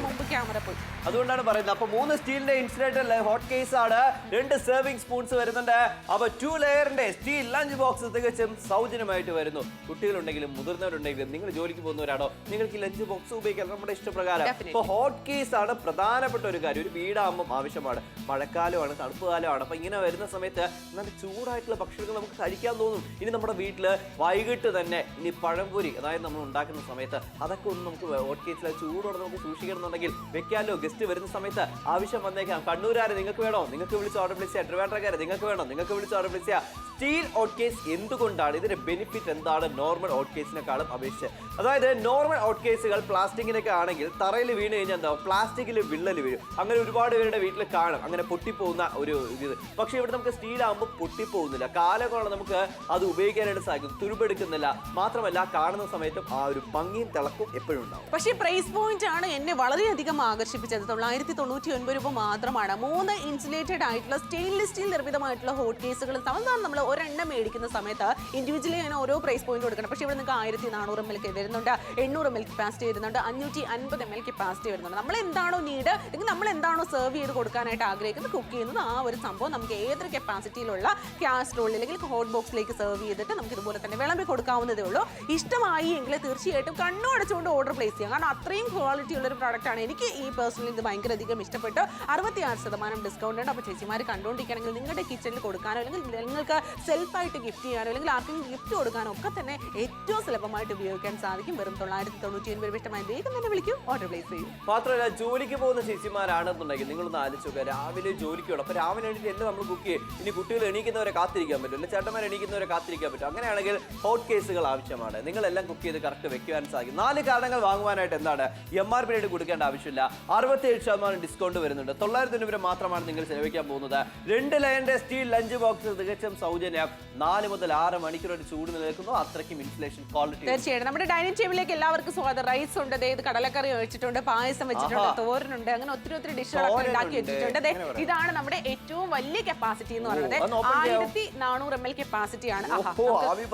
മുമ്പ് ക്യാമറ പോയി. അതുകൊണ്ടാണ് പറയുന്നത്. അപ്പൊ 3 സ്റ്റീലിന്റെ ഇൻസുലേറ്റഡ് ഹോട്ട് കേസ് ആണ്, 2 സെർവിംഗ് സ്പൂൺസ് വരുന്നുണ്ട്. അപ്പൊ 2 ലെയറിന്റെ സ്റ്റീൽ ലഞ്ച് ബോക്സ് തികച്ചും സൗജന്യമായിട്ട് വരുന്നു. കുട്ടികളുണ്ടെങ്കിലും മുതിർന്നവരുണ്ടെങ്കിലും നിങ്ങൾ ജോലിക്ക് പോകുന്നവരാണോ, നിങ്ങൾക്ക് ഈ ലഞ്ച് ബോക്സ് ഉപയോഗിക്കാം നമ്മുടെ ഇഷ്ടപ്രകാരം. ഇപ്പൊ ഹോട്ട് കേസ് ആണ് പ്രധാനപ്പെട്ട ഒരു കാര്യം. ഒരു വീടാകുമ്പോൾ ആവശ്യമാണ്. മഴക്കാലമാണ്, തണുപ്പ് കാലമാണ്. അപ്പൊ ഇങ്ങനെ വരുന്ന സമയത്ത് നല്ല ചൂടായിട്ടുള്ള ഭക്ഷണങ്ങൾ നമുക്ക് കഴിക്കാൻ തോന്നും. ഇനി നമ്മുടെ വീട്ടില് വൈകിട്ട് തന്നെ ഇനി പഴംപൊരി, അതായത് നമ്മൾ ഉണ്ടാക്കുന്ന സമയത്ത് അതൊക്കെ ഒന്ന് നമുക്ക് ഹോട്ട് കേസിൽ ചൂടോടെ നമുക്ക് സൂക്ഷിക്കണമെന്നുണ്ടെങ്കിൽ വെക്കാലോ. ഗസ്റ്റ് വരുന്ന സമയത്ത് ആവശ്യം വന്നേക്കാം. കണ്ണൂരാരെ നിങ്ങൾക്ക് വേണോ, നിങ്ങൾക്ക് വിളിച്ച് ഓർഡർ പ്ലേസ് ചെയ്യാം. ട്രിവാൻഡ്രക്കാരെ നിങ്ങൾക്ക് വേണോ, നിങ്ങൾക്ക് വിളിച്ച് ഓർഡർ പ്ലേസ് ചെയ്യാം. സ്റ്റീൽ ഹോട്ട് കേസ് എന്തുകൊണ്ടാണ്, ഇതിന്റെ ബെനിഫിറ്റ് എന്താണ് നോർമൽ ഹോട്ട് കേസിനെക്കാളും അപേക്ഷിച്ച്? അതായത് നോർമൽ ഹോട്ട് കേസുകൾ പ്ലാസ്റ്റിക്കിനൊക്കെ ആണെങ്കിൽ തറയിൽ വീണ് കഴിഞ്ഞാൽ എന്താ, പ്ലാസ്റ്റിക്കിൽ വിള്ളൽ വീഴും. അങ്ങനെ ഒരുപാട് പേരുടെ വീട്ടിൽ കാണും അങ്ങനെ പൊട്ടിപ്പോകുന്ന ഒരു ഇത്. പക്ഷെ ഇവിടെ നമുക്ക് സ്റ്റീൽ ആകുമ്പോൾ പൊട്ടിപ്പോകുന്നില്ല. കാലങ്ങളാണ് നമുക്ക് അത് ഉപയോഗിക്കാനായിട്ട് സാധിക്കും. തുരുമ്പെടുക്കുന്നില്ല. മാത്രമല്ല കാണുന്ന സമയത്തും ആ ഒരു ഭംഗിയും തിളക്കും എപ്പോഴും ഉണ്ടാവും. പക്ഷേ പ്രൈസ് പോയിന്റ് ആണ് എന്നെ വളരെയധികം ആകർഷിപ്പിച്ചത്. വരുന്നത് 999 രൂപ മാത്രമാണ്. 3 ഇൻസുലേറ്റഡ് ആയിട്ടുള്ള സ്റ്റെയിൻലെസ് സ്റ്റീൽ നിർമ്മിതമായിട്ടുള്ള ഹോട്ട് കേസുകൾ സാധാരണ നമ്മൾ ഒരെണ്ണം മേടിക്കുന്ന സമയത്ത് ഇൻഡിവിജ്വലി അതിന് ഓരോ പ്രൈസ് പോയിന്റ് കൊടുക്കണം. പക്ഷേ ഇവിടെ നിങ്ങൾക്ക് 1400 ml വരുന്നുണ്ട്, 800 ml കപ്പാസിറ്റി വരുന്നുണ്ട്, 550 ml കപ്പാസിറ്റി വരുന്നുണ്ട്. നമ്മൾ എന്താണോ നീഡ് അല്ലെങ്കിൽ നമ്മൾ എന്താണോ സെർവ് ചെയ്ത് കൊടുക്കാനായിട്ട് ആഗ്രഹിക്കുന്നത്, കുക്ക് ചെയ്യുന്നത്, ആ ഒരു സംഭവം നമുക്ക് ഏതൊരു കപ്പാസിറ്റിയിലുള്ള കാസ്ട്രോളിൽ അല്ലെങ്കിൽ ഹോട്ട് ബോക്സിലേക്ക് സെർവ് ചെയ്തിട്ട് നമുക്ക് ഇതുപോലെ തന്നെ വിളമ്പി കൊടുക്കാവുന്നതേ ഉള്ളൂ. ഇഷ്ടമായി എങ്കിൽ തീർച്ചയായിട്ടും കണ്ണു അടച്ചുകൊണ്ട് ഓർഡർ പ്ലേസ് ചെയ്യാം. കാരണം അത്രയും ക്വാളിറ്റി ഉള്ളൊരു പ്രോഡക്റ്റ് ആണ്. എനിക്ക് ഈ പേഴ്സണലി ഇത് ഭയങ്കര അധികം ഇഷ്ടപ്പെട്ടു. 66% ഡിസ്കൗണ്ട് ഉണ്ട്. അപ്പോൾ ചേച്ചിമാർ കണ്ടുകൊണ്ടിരിക്കുകയാണെങ്കിൽ നിങ്ങളുടെ കിച്ചണിൽ കൊടുക്കാനോ അല്ലെങ്കിൽ നിങ്ങൾക്ക് സെൽഫായിട്ട് ഗിഫ്റ്റ് ചെയ്യാനോ അല്ലെങ്കിൽ ആർക്കെങ്കിലും ഗിഫ്റ്റ് കൊടുക്കാനോ ഒക്കെ തന്നെ ഏറ്റവും സുലഭമായിട്ട് ഉപയോഗിക്കാൻ സാധിക്കും. വെറും 999 രൂപ. ഇഷ്ടമായി വേഗം തന്നെ വിളിക്കും, ഓർഡർ പ്ലേസ് ചെയ്യും. മാത്രമല്ല ജോലിക്ക് പോകുന്ന ചേച്ചിമാരാണെന്നുണ്ടെങ്കിൽ നിങ്ങളൊന്ന് ആലോചിക്കുക, രാവിലെ ജോലിക്ക് പോകണം. അപ്പോൾ രാവിലെ എണീറ്റ് എല്ലാം നമ്മൾ കുക്ക് ചെയ്യും. ഇനി കുട്ടികൾ എണീക്കുന്നവരെ കാത്തിരിക്കാൻ പറ്റും, അല്ലെങ്കിൽ ചേട്ടന്മാർ എണീക്കുന്നവരെ കാത്തിരിക്കാൻ പറ്റും. അങ്ങനെയാണെങ്കിൽ ഹോട്ട് കേസുകൾ ആവശ്യമാണ്. നിങ്ങളെല്ലാം കുക്ക് ചെയ്ത് കറക്റ്റ് വെക്കുവാൻ സാധിക്കും. 4 കാരണങ്ങൾ വാങ്ങുവാനായിട്ട് എന്താണ് MRP റേറ്റ് കൊടുക്കേണ്ട ആവശ്യമില്ല. 67% ഡിസ്കൗണ്ട് വരുന്നുണ്ട്. 900 രൂപ മാത്രമാണ് നിങ്ങൾ ചെലവഴിക്കാൻ പോകുന്നത്. 2 ലെയറിന്റെ സ്റ്റീൽ ലഞ്ച് ബോക്സ് തികച്ചും സൗജന്യം. 4 മുതൽ 6 മണിക്കൂറായിട്ട് ചൂട് നിലനിൽക്കുന്നു. അത്രയ്ക്കും ഇൻസുലേഷൻ ക്വാളിറ്റി. തീർച്ചയായിട്ടും നമ്മുടെ ഡൈനിങ് ടേബിളിലേക്ക് എല്ലാവർക്കും സ്വാഗതം. റൈസ് ഉണ്ട്, ഇത് കടലക്കറി വെച്ചിട്ടുണ്ട്, പായസം വെച്ചിട്ടുണ്ട്, തോരനുണ്ട്, അങ്ങനെ ഒത്തിരി ഡിഷുകളൊക്കെ ഉണ്ടാക്കി വെച്ചിട്ടുണ്ട്. ഇതാണ് നമ്മുടെ ഏറ്റവും വലിയ കപ്പാസിറ്റി എന്ന് പറയുന്നത്. 1400 ml കപ്പാസിറ്റി ആണ്. ആവി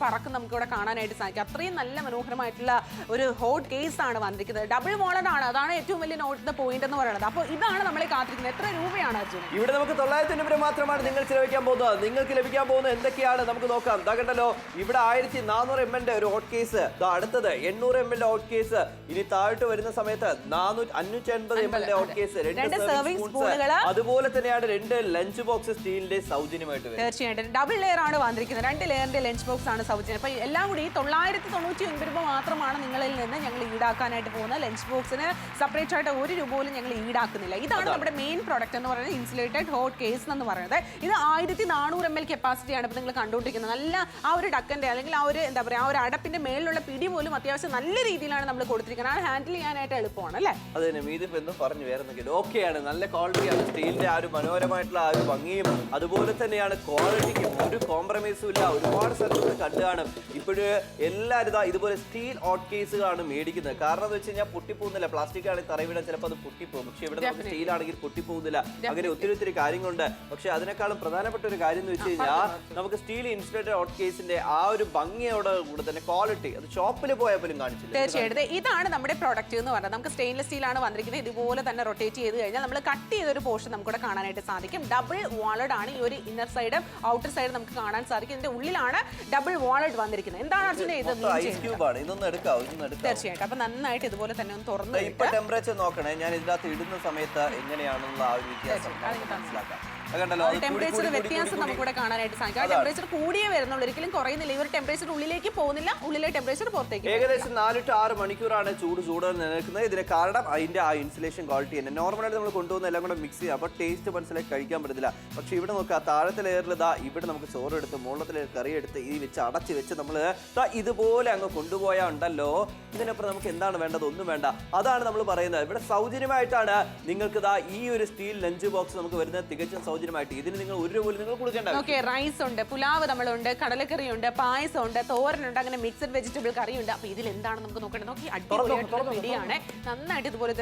പറക്കുന്ന നമുക്ക് ഇവിടെ കാണാനായിട്ട് സാധിക്കും. അത്രയും നല്ല മനോഹരമായിട്ടുള്ള ഒരു ഹോട്ട് കേസ് ആണ് വന്നിരിക്കുന്നത്. ഡബിൾ വാളഡ് ആണ്. അതാണ് ഏറ്റവും വലിയ നോട്ട് പോയിന്റ് എന്ന് പറയുന്നത്. അപ്പോൾ ഇതാണ് നമ്മളെ കാത്തിരിക്കുന്നത്. എത്ര രൂപയാണ് അർജുൻ? ഇവിടെ നമുക്ക് 900 രൂപ മാത്രമാണ് നിങ്ങൾ ചെലവഴിക്കാൻ പോകുന്നത്. നിങ്ങൾക്ക് ലഭിക്കാൻ പോകുന്നത് എന്തൊക്കെയാണ് നമുക്ക് നോക്കാം. ഇതാകണ്ടല്ലോ, ഇവിടെ 1400 ml ഒരു ഹോട്ട് കേസ്. അടുത്തത് 800 ml ഹോട്ട് കേസ്. ഇനി താഴോട്ട് വരുന്ന സമയത്ത് 550 ml ഹോട്ട് കേസ്, 2 സെർവിംഗ് സ്പൂണുകൾ, അതുപോലെ തന്നെയാണ് 2 ലഞ്ച് ബോക്സ് സ്റ്റീലിന്റെ സൗജന്യമായിട്ട് വരുന്നത്. തീർച്ചയായിട്ടും ഡബിൾ ലെയർ ആണ് വന്നിരിക്കുന്നത്. 2 ലെയറിന്റെ ലഞ്ച് ബോക്സ് ആണ് സൗജന്യം. അപ്പോൾ എല്ലാം കൂടി 999 രൂപ മാത്രമാണ് നിങ്ങളിൽ നിന്ന് ഞങ്ങൾ ഈടാക്കാനായിട്ട് പോകുന്നത്. ലഞ്ച് ബോക്സിന് സെപ്പറേറ്റ് ആയിട്ട് 1 രൂപ പോലും ഞങ്ങൾ ഈടാക്കുന്നില്ല. ഇതാണ് നമ്മുടെ മെയിൻ പ്രോഡക്റ്റ് എന്ന് പറയുന്നത്, ഇൻസുലേറ്റഡ് ഹോട്ട് കേസ് എന്ന് പറയുന്നത്. ഇത് 1400 ml കപ്പാസിറ്റി ആണ് ഇപ്പോൾ നിങ്ങൾ കണ്ടുകൊണ്ടിരിക്കുന്നത്. നല്ല ആ ഒരു ഡക്കന്റെ അല്ലെങ്കിൽ ആ ഒരു എന്താ പറയുക, ആ ഒരു അടപ്പിന്റെ മേളിലുള്ള പിടി പോലും അത്യാവശ്യം നല്ല രീതിയിലാണ് നമ്മൾ കൊടുത്തിരിക്കുന്നത്. അത് ഹാൻഡിൽ ചെയ്യാനായിട്ട് എളുപ്പമാണ് അല്ലേ? അതെ, ഇതിപ്പോ എന്നും പറഞ്ഞു വേറെ എന്തെങ്കിലും ഓക്കെയാണ്. നല്ല ക്വാളിറ്റിയാണ്. സ്റ്റീലിന്റെ ആ ഒരു മനോഹരമായിട്ടുള്ള ആ ഒരു ഭംഗിയും അതുപോലെ തന്നെയാണ് ക്വാളിറ്റിക്കും ഒരു കോംപ്രമൈസും ഇല്ല. ഒരുപാട് സ്ഥലത്ത് കണ്ടു കാണും. ഇപ്പോഴും എല്ലാവരും ഇതുപോലെ സ്റ്റീൽ ഹോട്ട് കേസുകളാണ് മേടിക്കുന്നത്. കാരണം എന്ന് വെച്ച് കഴിഞ്ഞാൽ പൊട്ടിപ്പോകുന്നില്ല. പ്ലാസ്റ്റിക് ആണെങ്കിൽ തറവിടാൻ ചിലപ്പോൾ അത് പൊട്ടിപ്പോകും. പക്ഷെ ഇവിടെ നമുക്ക് സ്റ്റീൽ ആണെങ്കിൽ പൊട്ടിപ്പോകുന്നില്ല. അങ്ങനെ ഒത്തിരി കാര്യങ്ങളുണ്ട്. പക്ഷെ അതിനേക്കാളും പ്രധാനപ്പെട്ട ഒരു കാര്യം എന്ന് വെച്ച് കഴിഞ്ഞാൽ നമുക്ക് സ്റ്റീൽ ഇൻസുലേറ്റഡ് ഹോട്ട് കേസിന്റെ ആ ഒരു ഭംഗിയോടെ കൂടെ തന്നെ ക്വാളിറ്റി അത് ഷോപ്പിൽ പോയാൽ പോലും കാണിച്ചില്ല. തീർച്ചയായിട്ടും ഇതാണ് നമ്മുടെ പ്രൊഡക്റ്റ് എന്ന് പറയുന്നത്. നമുക്ക് സ്റ്റെയിൻലെസ് സ്റ്റീൽ ആണ് വന്നിരിക്കുന്നത്. ഇതുപോലെ തന്നെ റൊട്ടേറ്റ് ചെയ്ത് കഴിഞ്ഞാൽ നമ്മൾ കട്ട് ചെയ്തൊരു പോർഷൻ നമുക്കിവിടെ കാണാനായിട്ട് സാധിക്കും. ഡബിൾ വാളഡ് ആണ്. ഈ ഒരു ഇന്നർ സൈഡ് ഔട്ടർ സൈഡ് നമുക്ക് കാണാൻ സാധിക്കും. ഇതിന്റെ ഉള്ളിലാണ് ഡബിൾ വാളഡ് വന്നിരിക്കുന്നത്. എന്താണ് അർജുന ഇത്? തീർച്ചയായിട്ടും. അപ്പൊ നന്നായിട്ട് ഇതുപോലെ തന്നെ ഒന്ന് തുറന്ന് ഇപ്പൊ ടെമ്പറേച്ചർ നോക്കണേ. ഞാൻ ഇതിനകത്ത് ഇടുന്ന സമയത്ത് എങ്ങനെയാണെന്നുള്ള ആ ഒരു വ്യത്യാസം മനസ്സിലാക്കാം. ടെമ്പറേച്ചർ വ്യത്യാസം നമുക്കിവിടെ കാണാനായിട്ട് സാധിക്കും. ആ ടെമ്പറേച്ചർ കൂടിയേ വരുന്നുള്ളൂ, ഒരിക്കലും കുറയുന്നില്ല. ഈ ഒരു ടെമ്പറേച്ചർ ഉള്ളിലേക്ക് പോകുന്നില്ല, ഉള്ളിലെ ടെമ്പറേച്ചർ പുറത്തേക്ക്. ഏകദേശം 4 to 6 മണിക്കൂറാണ് ചൂട് നിലനിൽക്കുന്നത്. ഇതിന് കാരണം അതിന്റെ ആ ഇൻസുലേഷൻ ക്വാളിറ്റി തന്നെ. നോർമലായിട്ട് നമ്മൾ കൊണ്ടുപോകുന്ന എല്ലാം കൂടെ മിക്സ് ചെയ്യാം. അപ്പോൾ ടേസ്റ്റ് മനസ്സിലാക്കി കഴിക്കാൻ പറ്റത്തില്ല. പക്ഷെ ഇവിടെ നോക്കുക, താഴത്തെ ലെയറിൽ ഇവിടെ നമുക്ക് ചോറ് എടുത്ത് മുകളിലത്തെ കറി എടുത്ത് ഈ വെച്ച് അടച്ച് വെച്ച് നമ്മൾ ഇതുപോലെ അങ്ങ് കൊണ്ടുപോയാൽ ഉണ്ടല്ലോ, ഇതിനപ്പുറം നമുക്ക് എന്താണ് വേണ്ടത്? ഒന്നും വേണ്ട. അതാണ് നമ്മൾ പറയുന്നത്. ഇവിടെ സൗജന്യമായിട്ടാണ് നിങ്ങൾക്ക് ഈ ഒരു സ്റ്റീൽ ലഞ്ച് ബോക്സ് നമുക്ക് വരുന്നത്. തികച്ചും സൗജന്യമായിട്ട്. ഇതിന് നിങ്ങൾ 1 രൂപ നിങ്ങൾ കൊടുക്കേണ്ട. റൈസ് ഉണ്ട്, പുലാവ് നമ്മളുണ്ട്, കടലക്കറി ഉണ്ട്, പായസം ഉണ്ട്, തോരനുണ്ട്, അങ്ങനെ മിക്സഡ് വെജിറ്റബിൾ കറി ഉണ്ട്. അപ്പൊ ഇതിൽ എന്താണ് നമുക്ക് നോക്കേണ്ടത്? നോക്കി അടിപൊളിയായിട്ടുള്ള പിടിയാണ്. നന്നായിട്ട് ഇതുപോലെ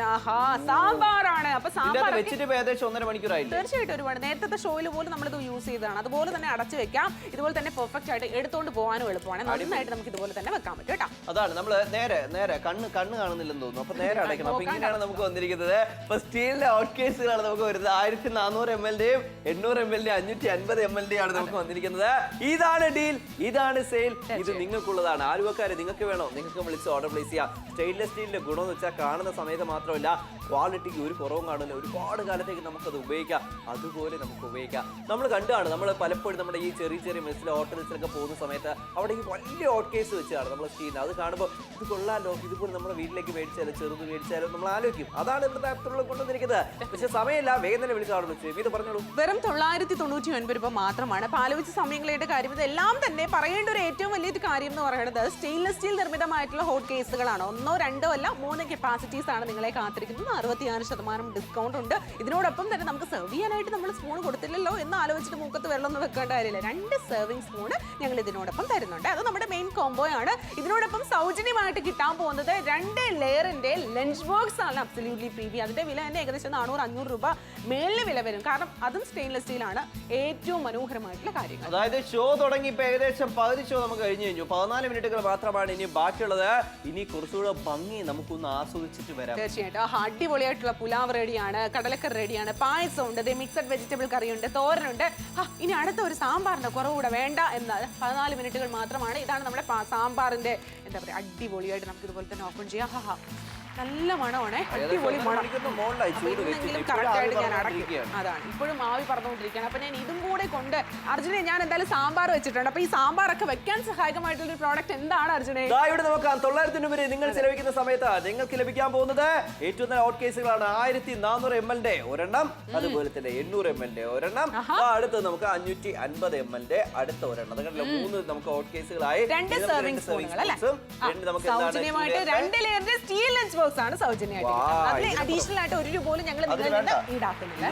സാമ്പാറാണ്. അപ്പൊ സാമ്പാർ വെച്ചിട്ട് ഏകദേശം 1.5 മണിക്കൂറായില്ല. തീർച്ചയായിട്ടും ഒരുപാട്. നേരത്തെ ഷോയിൽ പോലും നമ്മളിത് യൂസ് ചെയ്തതാണ്. അതുപോലെ തന്നെ അടച്ചു വെക്കാം. ഇതുപോലെ തന്നെ പെർഫെക്റ്റ് ആയിട്ട് എടുത്തോണ്ട് പോകാനും എളുപ്പമാണ്. നന്നായിട്ട് നമുക്ക് ഇതുപോലെ തന്നെ വെക്കാൻ പറ്റും കേട്ടോ. അതാണ് നമ്മൾ നേരെ കണ്ണ് കാണുന്നില്ലെന്ന് തോന്നുന്നു. അപ്പൊ നേരെ അടയ്ക്കണം. അപ്പൊ ഇങ്ങനെയാണ് നമുക്ക് വന്നിരിക്കുന്നത്. ഇപ്പൊ സ്റ്റീലിന്റെ ഹോട്ട് കേസുകളാണ് നമുക്ക് വരുന്നത്. 1400 ml 800 ml 550 ml ആണ് നമുക്ക് വന്നിരിക്കുന്നത്. ഇതാണ് ഡീൽ, ഇതാണ് സെയിൽ. ഇത് നിങ്ങൾക്കുള്ളതാണ്. ആലുവക്കാരെ നിങ്ങൾക്ക് വേണോ? നിങ്ങൾക്ക് വിളിച്ച് ഓർഡർ പ്ലേസ് ചെയ്യാം. സ്റ്റെയിൻലെസ് സ്റ്റീലിന്റെ ഗുണം എന്ന് വെച്ചാൽ കാണുന്ന സമയത്ത് മാത്രമല്ല, ക്വാളിറ്റിക്ക് ഒരു കുറവും കാണില്ല. ഒരുപാട് കാലത്തേക്ക് നമുക്കത് ഉപയോഗിക്കാം. അതുപോലെ നമുക്ക് ഉപയോഗിക്കാം. നമ്മൾ കണ്ടാണ്, നമ്മൾ പലപ്പോഴും നമ്മുടെ ഈ ചെറിയ മെസ്സിൽ ഹോട്ടൽസിലൊക്കെ പോകുന്ന സമയത്ത് അവിടെ ഈ വലിയ ഹോട്ട് കേസ് വെച്ചാണ് നമ്മൾ സ്റ്റീലിന്. അത് കാണുമ്പോൾ ഇത് കൊള്ളാലോ, ഇതുപോലെ നമ്മുടെ വീട്ടിലേക്ക് മേടിച്ചാലോ ചെറുത് മേടിച്ചാലോ നമ്മൾ ആലോചിക്കും. അതാണ് ഇവിടുത്തെ ആപ്റ്റുള്ള കൊണ്ടുവന്നിരിക്കുന്നത്. പക്ഷെ സമയമില്ല, വേഗം തന്നെ വിളിച്ച് ഓർഡർ ചെയ്യും. ഇത് പറഞ്ഞോളൂ. വെറും 999 രൂപ മാത്രമാണ്. ആലോചിച്ച സമയങ്ങളുടെ കാര്യം ഇതെല്ലാം തന്നെ പറയേണ്ട ഒരു ഏറ്റവും വലിയൊരു കാര്യം എന്ന് പറയുന്നത് സ്റ്റെയിൻലെസ് സ്റ്റീൽ നിർമ്മിതമായിട്ടുള്ള ഹോട്ട് കേസുകളാണ്. 1, 2 അല്ല 3 കപ്പാസിറ്റീസ് ആണ് നിങ്ങളെ കാത്തിരിക്കുന്നത്. 66% ഡിസ്കൗണ്ട് ഉണ്ട്. ഇതിനോടൊപ്പം തന്നെ നമുക്ക് സെർവ് ചെയ്യാനായിട്ട് നമ്മൾ സ്പൂൺ കൊടുത്തില്ലല്ലോ എന്ന് ആലോചിച്ചിട്ട് മൂക്കത്ത് വെള്ളമൊന്നും വെക്കേണ്ട കാര്യമില്ല. 2 സെർവിംഗ് സ്പൂൺ ഞങ്ങൾ ഇതിനോടൊപ്പം തരുന്നുണ്ട്. അത് നമ്മുടെ മെയിൻ കോംബോ ആണ്. ഇതിനോടൊപ്പം സൗജന്യമായിട്ട് കിട്ടാൻ പോകുന്നത് 2 ലെയറിന്റെ ലഞ്ച് ബോക്സ് ആണ് അബ്സല്യൂട്ട്ലി പ്രീമിയം. അതിന്റെ വില തന്നെ ഏകദേശം 400-500 രൂപ മേളിൽ വില വരും. കാരണം അതും സ്റ്റെയിൻലെസ് സ്റ്റീലാണ്. ഏറ്റവും മനോഹരമായിട്ടുള്ള കാര്യങ്ങൾ. അതായത് ഷോ തുടങ്ങി ഇപ്പൊ ഏകദേശം 10 ഷോ നമുക്ക് കഴിഞ്ഞു. 14 മിനിറ്റുകൾ മാത്രമാണ് ഇനി ബാക്കിയുള്ളത്. ഇനി കുറച്ചുകൂടെ ഭംഗി നമുക്കൊന്ന് ആസ്വദിച്ചിട്ട് വരാം. തീർച്ചയായിട്ടും അടിപൊളിയായിട്ടുള്ള പുലാവ് റെഡിയാണ്, കടലക്കറി റെഡിയാണ്, പായസം ഉണ്ട്, മിക്സഡ് വെജിറ്റബിൾ കറിയുണ്ട്, തോരനുണ്ട്. ഇനി അടുത്ത ഒരു സാമ്പാറിന്റെ കുറവുകൂടെ വേണ്ട എന്ന്. 14 മിനിറ്റുകൾ മാത്രമാണ്. ഇതാണ് നമ്മുടെ സാമ്പാറിന്റെ എന്താ പറയുക, അടിപൊളിയായിട്ട് നമുക്ക് ഇതുപോലെ തന്നെ ഓപ്പൺ ചെയ്യാം. നല്ല മണമാണേ, അടിപൊളി മണം. കറക്റ്റായിട്ട് ഞാൻ അടയ്ക്കും. അതാണ് ഇപ്പോഴും ആവി പറന്നുകൊണ്ടിരിക്കുകയാണ്. അപ്പൊ ഞാൻ ഇതും കൂടെ കൊണ്ട് അർജുനെ ഞാൻ എന്തായാലും സാമ്പാർ വെച്ചിട്ടുണ്ട്. അപ്പൊ ഈ സാമ്പാറൊക്കെ വെക്കാൻ സഹായകമായിട്ടുള്ള ഒരു പ്രോഡക്റ്റ് എന്താണ് അർജുനെ? ഇവിടെ നോക്കാം. 900 രൂപ നിങ്ങൾ ചെലവഴിക്കുന്ന സമയത്ത് നിങ്ങൾക്ക് ലഭിക്കാൻ പോകുന്നത് ഏറ്റവും നല്ല ഹോട്ട് കേസുകളാണ്. 1400 ml ഒരെണ്ണം, അതുപോലെ തന്നെ 800 ml ഒരെണ്ണം, അടുത്ത് നമുക്ക് 550 ml അടുത്ത ഒരെണ്ണം. അതുകൊണ്ടല്ലോ 3 നമുക്ക് ഹോട്ട് കേസുകളായി 2 സർവിംഗ് സ്പൂണുകൾ അല്ലേ? സൗജന്യമായിട്ട് 2 ലെയറിന്റെ സ്റ്റീൽ ലഞ്ച് ബോക്സ് ആണ് സൗജന്യമായിട്ട്. അതിന് അഡീഷണൽ ആയിട്ട് 1 രൂപ പോലും ഞങ്ങൾ നിങ്ങളിൽ നിന്ന് ഈടാക്കുന്നില്ല.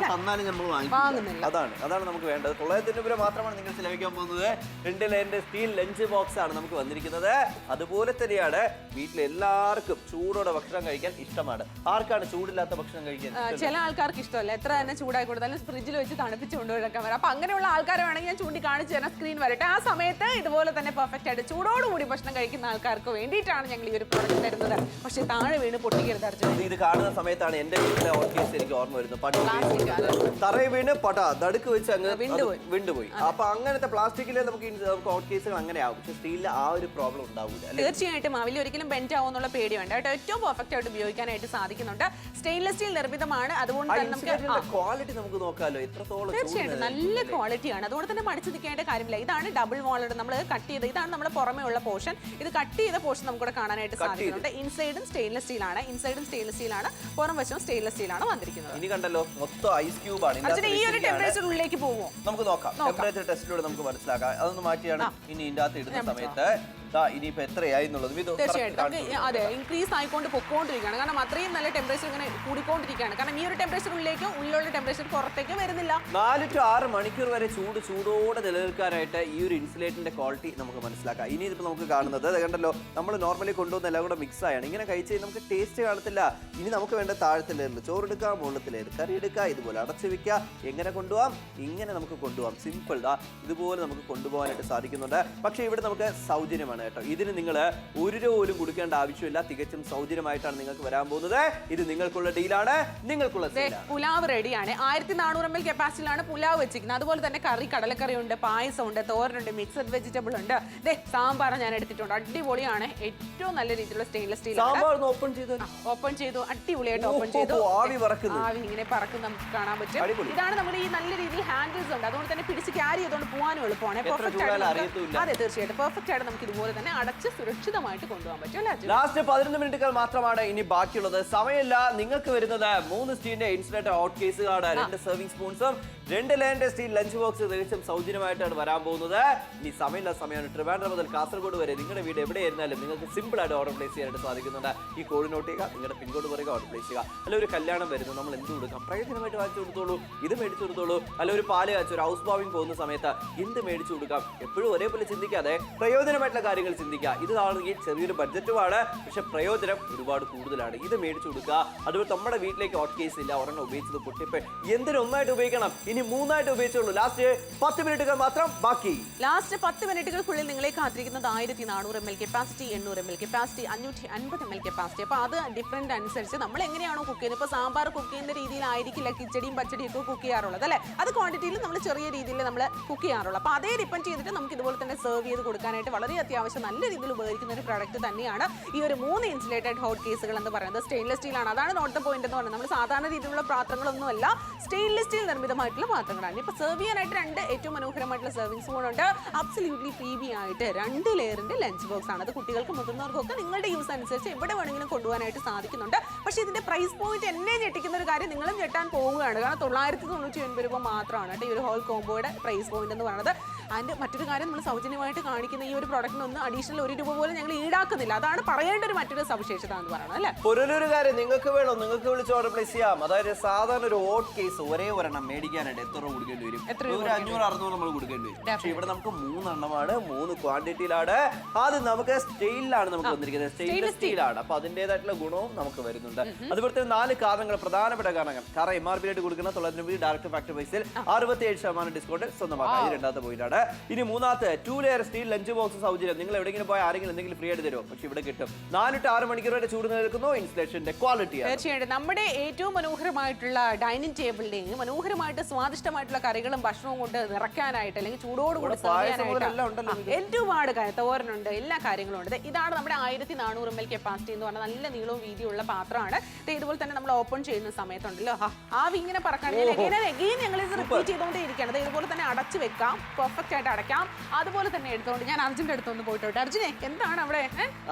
അതാണ് നമുക്ക് വേണ്ടത്. 900 രൂപ മാത്രമാണ് നിങ്ങൾ ചെലവഴിക്കാൻ പോകുന്നത്. 2 ലെയറിന്റെ സ്റ്റീൽ ലഞ്ച് ബോക്സ് ആണ് നമുക്ക് വന്നിരിക്കുന്നത്. അതുപോലെ തന്നെയാണ് വീട്ടിൽ എല്ലാവർക്കും ചൂടോടെ ഭക്ഷണം കഴിക്കാൻ ഇഷ്ടമാണ്. ആർക്കാണ് ചൂടില്ലാത്ത ഭക്ഷണം കഴിക്കാൻ? ചില ആൾക്കാർക്ക് ഇഷ്ടമല്ല. എത്ര തന്നെ ചൂടായി കൊടുത്താലും ഫ്രിഡ്ജിൽ വെച്ച് തണുപ്പിച്ച് കൊണ്ടുപോകാൻ വരാം. അപ്പൊ അങ്ങനെയുള്ള ആൾക്കാരെ വേണമെങ്കിൽ ഞാൻ ചൂണ്ടിക്കാണിച്ച് തരാം. സ്ക്രീൻ വരട്ടെ. ആ സമയത്ത് ഇതുപോലെ തന്നെ പെർഫെക്റ്റ് ആയിട്ട് ചൂടോടുകൂടി ഭക്ഷണം കഴിക്കുന്ന ആൾക്കാർക്ക് വേണ്ടിയിട്ടാണ് ഞങ്ങൾ ഈ ഒരു പ്രോഡക്റ്റ് തരുന്നത്. പക്ഷെ താഴെ വീണ് പൊട്ടിക്കരുത് അർജുൻ. ഇത് കാണുന്ന സമയത്താണ് എന്റെ വീട്ടിലെ ഹോട്ട് കേസ് എനിക്ക് ഓർമ്മ വരുന്നത്. തറയിൽ വീണ് നടുക്ക് വെച്ച് അങ്ങ് വിണ്ടുപോയി. അപ്പൊ അങ്ങനത്തെ പ്ലാസ്റ്റിക്കിലെ നമുക്ക് ഹോട്ട് കേസുകൾ അങ്ങനെ ആവും. പക്ഷെ സ്റ്റീലിൽ ആ ഒരു പ്രോബ്ലം ഉണ്ടാവില്ല. തീർച്ചയായിട്ടും ആവില്ല, ഒരിക്കലും ബെൻഡ് ആവുന്നുള്ള പേടി വേണ്ട കേട്ടോ. ഏറ്റവും പെർഫെക്റ്റ് ആയിട്ട് ഉപയോഗിക്കാനായിട്ട് സാധിക്കുന്നുണ്ട്. സ്റ്റെയിൻലെസ് സ്റ്റീൽ നിർമ്മിതമാണ്. അതുകൊണ്ട് തന്നെ നമുക്ക് ക്വാളിറ്റി നമുക്ക് നോക്കാമല്ലോ എത്രത്തോളം. തീർച്ചയായിട്ടും നല്ല ക്വാളിറ്റിയാണ്. അതുകൊണ്ട് തന്നെ മടിച്ചു നിൽക്കേണ്ട കാര്യമില്ല. ഇതാണ് ഡബിൾ വാളഡ് നമ്മൾ കട്ട് ചെയ്ത്. ഇതാണ് നമ്മുടെ പുറമേ ഉള്ള പോർഷൻ. ഇത് കട്ട് ചെയ്ത പോർഷൻ നമുക്ക് കാണാനായിട്ട് സാധിക്കുന്നുണ്ട്. ഇൻസൈഡും സ്റ്റെയിൻലെസ് സ്റ്റീൽ ആണ്. ഇൻസൈഡും സ്റ്റെയിൻലെസ് സ്റ്റീൽ ആണ്, പുറം വശവും സ്റ്റെയിൻലെസ് സ്റ്റീൽ ആണ് വന്നിരിക്കുന്നത്. ഇനി കണ്ടല്ലോ മൊത്തം ഐസ് ക്യൂബ് ആണ്. ഈ ഒരു ടെമ്പറേച്ചറിലേക്ക് പോകുമോ? നമുക്ക് നോക്കാം. ടെമ്പറേച്ചർ ടെസ്റ്റിലൂടെ നമുക്ക് മനസ്സിലാക്കാം. അതൊന്ന് മാറ്റിയാണ് ഇനി ഇതിന്റെ അകത്ത് ഇടുന്ന സമയത്ത് ഇനിയിപ്പോ എത്രയായി എന്നുള്ളത് തീർച്ചയായിട്ടും അതെ ഇൻക്രീസ് ആയിക്കൊണ്ട് പൊക്കോണ്ടിരിക്കുകയാണ്. കാരണം അത്രയും നല്ല ടെമ്പറേച്ചർ ഇങ്ങനെ കൂടിക്കൊണ്ടിരിക്കുകയാണ്. കാരണം ഈ ഒരു ടെമ്പറേച്ചറിലേക്ക് ഉള്ളിലുള്ള ടെമ്പറേച്ചർ പുറത്തേക്ക് വരുന്നില്ല. 4 to 6 മണിക്കൂർ വരെ ചൂടോടെ നിലനിൽക്കാനായിട്ട് ഈ ഒരു ഇൻസുലേറ്ററിന്റെ ക്വാളിറ്റി നമുക്ക് മനസ്സിലാക്കാം. ഇനി ഇതിപ്പോ നമുക്ക് കാണുന്നത് കണ്ടല്ലോ, നമ്മൾ നോർമലി കൊണ്ടുവന്ന എല്ലാം കൂടെ മിക്സ് ആയാണ്. ഇങ്ങനെ കഴിച്ച് നമുക്ക് ടേസ്റ്റ് കാണത്തില്ല. ഇനി നമുക്ക് വേണ്ട താഴത്തിലേറിൽ ചോറെടുക്കുക, മുകളിലത്തിലേറ് കറി എടുക്കുക, ഇതുപോലെ അടച്ചു വെക്കുക. എങ്ങനെ കൊണ്ടുപോകാം? ഇങ്ങനെ നമുക്ക് കൊണ്ടുപോകാം. സിമ്പിൾ. ഇതുപോലെ നമുക്ക് കൊണ്ടുപോകാനായിട്ട് സാധിക്കുന്നുണ്ട്. പക്ഷേ ഇവിടെ നമുക്ക് സൗജന്യമാണ് കേട്ടോ. ഇതിന് നിങ്ങൾ 1 രൂപ പോലും കൊടുക്കേണ്ട ആവശ്യമില്ല. തികച്ചും സൗജന്യമായിട്ടാണ് നിങ്ങൾക്ക് വരാൻ പോകുന്നത്. ഇത് നിങ്ങൾക്കുള്ള ഡീലാണ്, നിങ്ങൾക്കുള്ള പുലാവ് റെഡിയാണ്. 1400 ml കപ്പാസിറ്റിയിലാണ് പുലാവ് വെച്ചിരിക്കുന്നത്. അതുപോലെ തന്നെ കറി, കടലക്കറി ഉണ്ട്, പായസം ഉണ്ട്, തോരനുണ്ട്, മിക്സഡ് വെജിറ്റബിൾ ഉണ്ട്. സാമ്പാർ ഞാൻ എടുത്തിട്ടുണ്ട്. അടിപൊളിയാണ്. ഏറ്റവും നല്ല രീതിയിലുള്ള സ്റ്റെയിൻലെസ് സ്റ്റീൽ ഓപ്പൺ ചെയ്തു. അടിപൊളിയായിട്ട് ഓപ്പൺ ചെയ്തു. ആവി ഇങ്ങനെ പറക്കും നമുക്ക് കാണാൻ പറ്റും. ഇതാണ് നമ്മുടെ ഈ നല്ല രീതിയിൽ ഹാൻഡിൽസ് ഉണ്ട്. അതുകൊണ്ട് തന്നെ പിടിച്ച് ക്യാരി ചെയ്തുകൊണ്ട് പോകാനും എളുപ്പമാണ്. പെർഫെക്റ്റ് ആയിട്ട്. അതെ തീർച്ചയായിട്ടും പെർഫെക്റ്റ് ആയിട്ട് നമുക്ക് ഇതുപോലെ തന്നെ അടച്ച് സുരക്ഷിതമായിട്ട് കൊണ്ടുപോകാൻ പറ്റും. ലാസ്റ്റ് 11 മിനിറ്റുകൾ മാത്രമാണ് ഇനി ബാക്കിയുള്ളത്. സമയമില്ല. നിങ്ങൾക്ക് വരുന്നത് 3 സ്റ്റീലിന്റെ ഇൻസുലേറ്റർ ഹോട്ട് കേസുകളാണ്. 2 സർവിംഗ് സ്പൂൺസും 2 ലെയറിന്റെ സ്റ്റീൽ ലഞ്ച് ബോക്സ് തികച്ചും സൗജന്യമായിട്ടാണ് വരാൻ പോകുന്നത്. ഇനി സമയമാണ്. ട്രിവാൻഡ്രം മുതൽ കാസർഗോഡ് വരെ നിങ്ങളുടെ വീട് എവിടെയായിരുന്നാലും നിങ്ങൾക്ക് സിമ്പിൾ ആയിട്ട് ഓർഡർ പ്ലേസ് ചെയ്യാനായിട്ട് സാധിക്കുന്നുണ്ട്. ഈ കോഡ് നോട്ട് ചെയ്യുക, നിങ്ങളുടെ പിൻകോഡ് പറയുക, ഓർഡർ പ്ലേസ് ചെയ്യുക. അല്ല ഒരു കല്യാണം വരുന്നു, നമ്മൾ എന്ത് കൊടുക്കാം? പ്രയോജനമായിട്ട് വാങ്ങിച്ചു കൊടുത്തോളൂ, ഇത് മേടിച്ചു കൊടുത്തോളൂ. അല്ല ഒരു പാല് കാച്ചു, ഒരു ഹൗസ് വാമിംഗ് പോകുന്ന സമയത്ത് എന്ത് മേടിച്ചു കൊടുക്കാം? എപ്പോഴും ഒരേപോലെ ചിന്തിക്കാതെ പ്രയോജനമായിട്ടുള്ള കാര്യങ്ങൾ ചിന്തിക്കുക. ഇതാണെങ്കിൽ ചെറിയൊരു ബഡ്ജറ്റുമാണ്, പക്ഷെ പ്രയോജനം ഒരുപാട് കൂടുതലാണ്. ഇത് മേടിച്ചു കൊടുക്കുക. അതുപോലെ നമ്മുടെ വീട്ടിലേക്ക് ഹോട്ട് കേസ് ഇല്ല, ഒരെണ്ണം ഉപയോഗിച്ചത് പൊട്ടിപ്പ് എന്തിനും ഒന്നായിട്ട് ഉപയോഗിക്കണം. ഇനി 3 ആയിട്ട് ഉപയോഗിച്ചുള്ളൂ. ലാസ്റ്റ് 10 മിനിറ്റുകൾ മാത്രം ബാക്കി. ലാസ്റ്റ് 10 മിനിറ്റുകൾക്കുള്ളിൽ നിങ്ങളെ കാത്തിരിക്കുന്നത് 1400 ml capacity, 800 ml capacity, 550 ml capacity. അപ്പോൾ അത് ഡിഫറൻറ്റ് അനുസരിച്ച് നമ്മൾ എങ്ങനെയാണോ കുക്ക് ചെയ്യുന്നത്. ഇപ്പോൾ സാമ്പാർ കുക്ക് ചെയ്യുന്ന രീതിയിലായിരിക്കില്ല കിച്ചടിയും പച്ചടിയും ഒക്കെ കുക്ക് ചെയ്യാറുള്ളത് അല്ലേ? അത് ക്വാണ്ടിറ്റിയിൽ നമ്മൾ ചെറിയ രീതിയിൽ നമ്മൾ കുക്ക് ചെയ്യാറുള്ളൂ. അപ്പോൾ അതേ ഡിപ്പെൻഡ് ചെയ്തിട്ട് നമുക്ക് ഇതുപോലെ തന്നെ സെർവ് ചെയ്ത് കൊടുക്കാനായിട്ട് വളരെ അത്യാവശ്യം നല്ല രീതിയിൽ ഉപയോഗിക്കുന്ന ഒരു പ്രോഡക്റ്റ് തന്നെയാണ് ഈ ഒരു 3 ഇൻസുലേറ്റഡ് ഹോട്ട് കേസുകൾ എന്ന് പറയുന്നത്. സ്റ്റെയിൻലെസ് സ്റ്റീൽ ആണ്. അതാണ് നോട്ട് ദ പോയിന്റ് എന്ന് പറയുന്നത്. നമ്മൾ സാധാരണ രീതിയിലുള്ള പാത്രങ്ങളൊന്നുമല്ല, സ്റ്റെയിൻലെസ് സ്റ്റീൽ നിർമ്മിതമായിട്ടുള്ള പാത്രങ്ങളാണ്. ഇപ്പോൾ സെർവ് ചെയ്യാനായിട്ട് 2 ഏറ്റവും മനോഹരമായിട്ടുള്ള സെർവിംഗ് സ്പൂൺ ഉണ്ട്. അബ്സല്യൂട്ട്ലി പ്രീമിയം ആയിട്ട് 2 ലെയറിന്റെ ലഞ്ച് ബോക്സ് ആണ്. അത് കുട്ടികൾക്ക് മുതിർന്നവർക്കൊക്കെ നിങ്ങളുടെ യൂസ് അനുസരിച്ച് എവിടെ വേണമെങ്കിലും കൊണ്ടുപോകാനായിട്ട് സാധിക്കുന്നുണ്ട്. പക്ഷേ ഇതിന്റെ പ്രൈസ് പോയിന്റ് എന്നെ ഞെട്ടിക്കുന്ന ഒരു കാര്യം, നിങ്ങളും ഞെട്ടാൻ പോവുകയാണ്. കാരണം 999 രൂപ മാത്രമാണ് കേട്ടോ ഈ ഒരു ഹോൾ കോംബോയുടെ പ്രൈസ് പോയിന്റ് എന്ന് പറയുന്നത്. അതിന്റെ മറ്റൊരു കാര്യം, നമ്മൾ സൗജന്യമായിട്ട് കാണിക്കുന്ന ഈ ഒരു പ്രോഡക്റ്റിന് നിന്ന് അഡീഷണൽ 1 രൂപ പോലും ഞങ്ങൾ ഈടാക്കുന്നില്ല. അതാണ് പറയേണ്ട ഒരു മറ്റൊരു സവിശേഷത എന്ന് പറയുന്നത് അല്ലേ. ഒരു കാര്യം നിങ്ങൾക്ക് വേണോ, നിങ്ങൾക്ക് വിളിച്ച് ഓർഡർ പ്ലേസ് ചെയ്യാം. അതായത് സാധാരണ ഒരു ഓട്ട് കേസ് ഒരേ ഒരെണ്ണം മേടിക്കാനായിട്ട് എത്ര രൂപ കൊടുക്കേണ്ടി വരും? ഒരു 500-600 നമ്മൾ കൊടുക്കേണ്ടി വരും. പക്ഷെ ഇവിടെ നമുക്ക് 3 എണ്ണമാണ്, 3 ക്വാണ്ടിറ്റിയിലാണ്. ആദ്യം നമുക്ക് സ്റ്റെയിലാണ് നമുക്ക് വന്നിരിക്കുന്നത്, സ്റ്റെയിൻലെസ് സ്റ്റീലാണ്. അപ്പൊ അതിന്റേതായിട്ടുള്ള ഗുണവും നമുക്ക് വരുന്നുണ്ട്. അതുപോലെ തന്നെ 4 കാരണങ്ങൾ, പ്രധാനപ്പെട്ട കാരണങ്ങൾ. കാരണം MRP ആയിട്ട് കൊടുക്കുന്ന 900 രൂപ ഡയറക്റ്റ് ഫാക്ടറി പ്രൈസിൽ 67% ഡിസ്കൗണ്ട് സ്വന്തമാക്കാം. ഇത് രണ്ടാമത്തെ പോയിന്റ് ആണ്. ഇനി മൂന്നാമത്തെ 2 ലെയർ സ്റ്റീൽ ലഞ്ച് ബോക്സ് സൗജന്യം. നിങ്ങൾ എവിടെയെങ്കിലും പോയി ആരെങ്കിലും എന്തെങ്കിലും ഫ്രീ ആയിട്ട് തരുമോ? പക്ഷെ ഇവിടെ കിട്ടും. 4 to 6 മണിക്കൂർ വരെ ചൂട് നിൽക്കുന്നു. ഇൻസ്റ്റലേഷന്റെ ക്വാളിറ്റി തീർച്ചയായിട്ടും നമ്മുടെ ഏറ്റവും മനോഹരമായിട്ടുള്ള ഡൈനിങ് ടേബിളിന്റെയും മനോഹരമായിട്ട് സ്വാദിഷ്ടമായിട്ടുള്ള കറികളും ഭക്ഷണവും കൊണ്ട് നിറയ്ക്കാനായിട്ട് അല്ലെങ്കിൽ ചൂടോടുകൂടി ഒരുപാട് തോരനുണ്ട്, എല്ലാ കാര്യങ്ങളും ഉണ്ട്. ഇതാണ് നമ്മുടെ 1400 ml കപ്പാസിറ്റി എന്ന് പറഞ്ഞാൽ നല്ല നീളവും വീതിയുള്ള പാത്രമാണ്. ഇതുപോലെ തന്നെ നമ്മൾ ഓപ്പൺ ചെയ്യുന്ന സമയത്തുണ്ടല്ലോ ആവി ഇങ്ങനെ പറക്കുകയാണെങ്കിൽ ഞങ്ങൾ ഇത് റിപ്പീറ്റ് ചെയ്തുകൊണ്ടേ ഇരിക്കുകയാണ്. ഇതുപോലെ തന്നെ അടച്ചു വെക്കാം, പെർഫെക്റ്റ് ആയിട്ട് അടയ്ക്കാം. അതുപോലെ തന്നെ എടുത്തോണ്ട് ഞാൻ അർജുന്റെ അടുത്തൊന്ന് പോയിട്ടോട്ടെ. അർജുനെ എന്താണ് അവിടെ?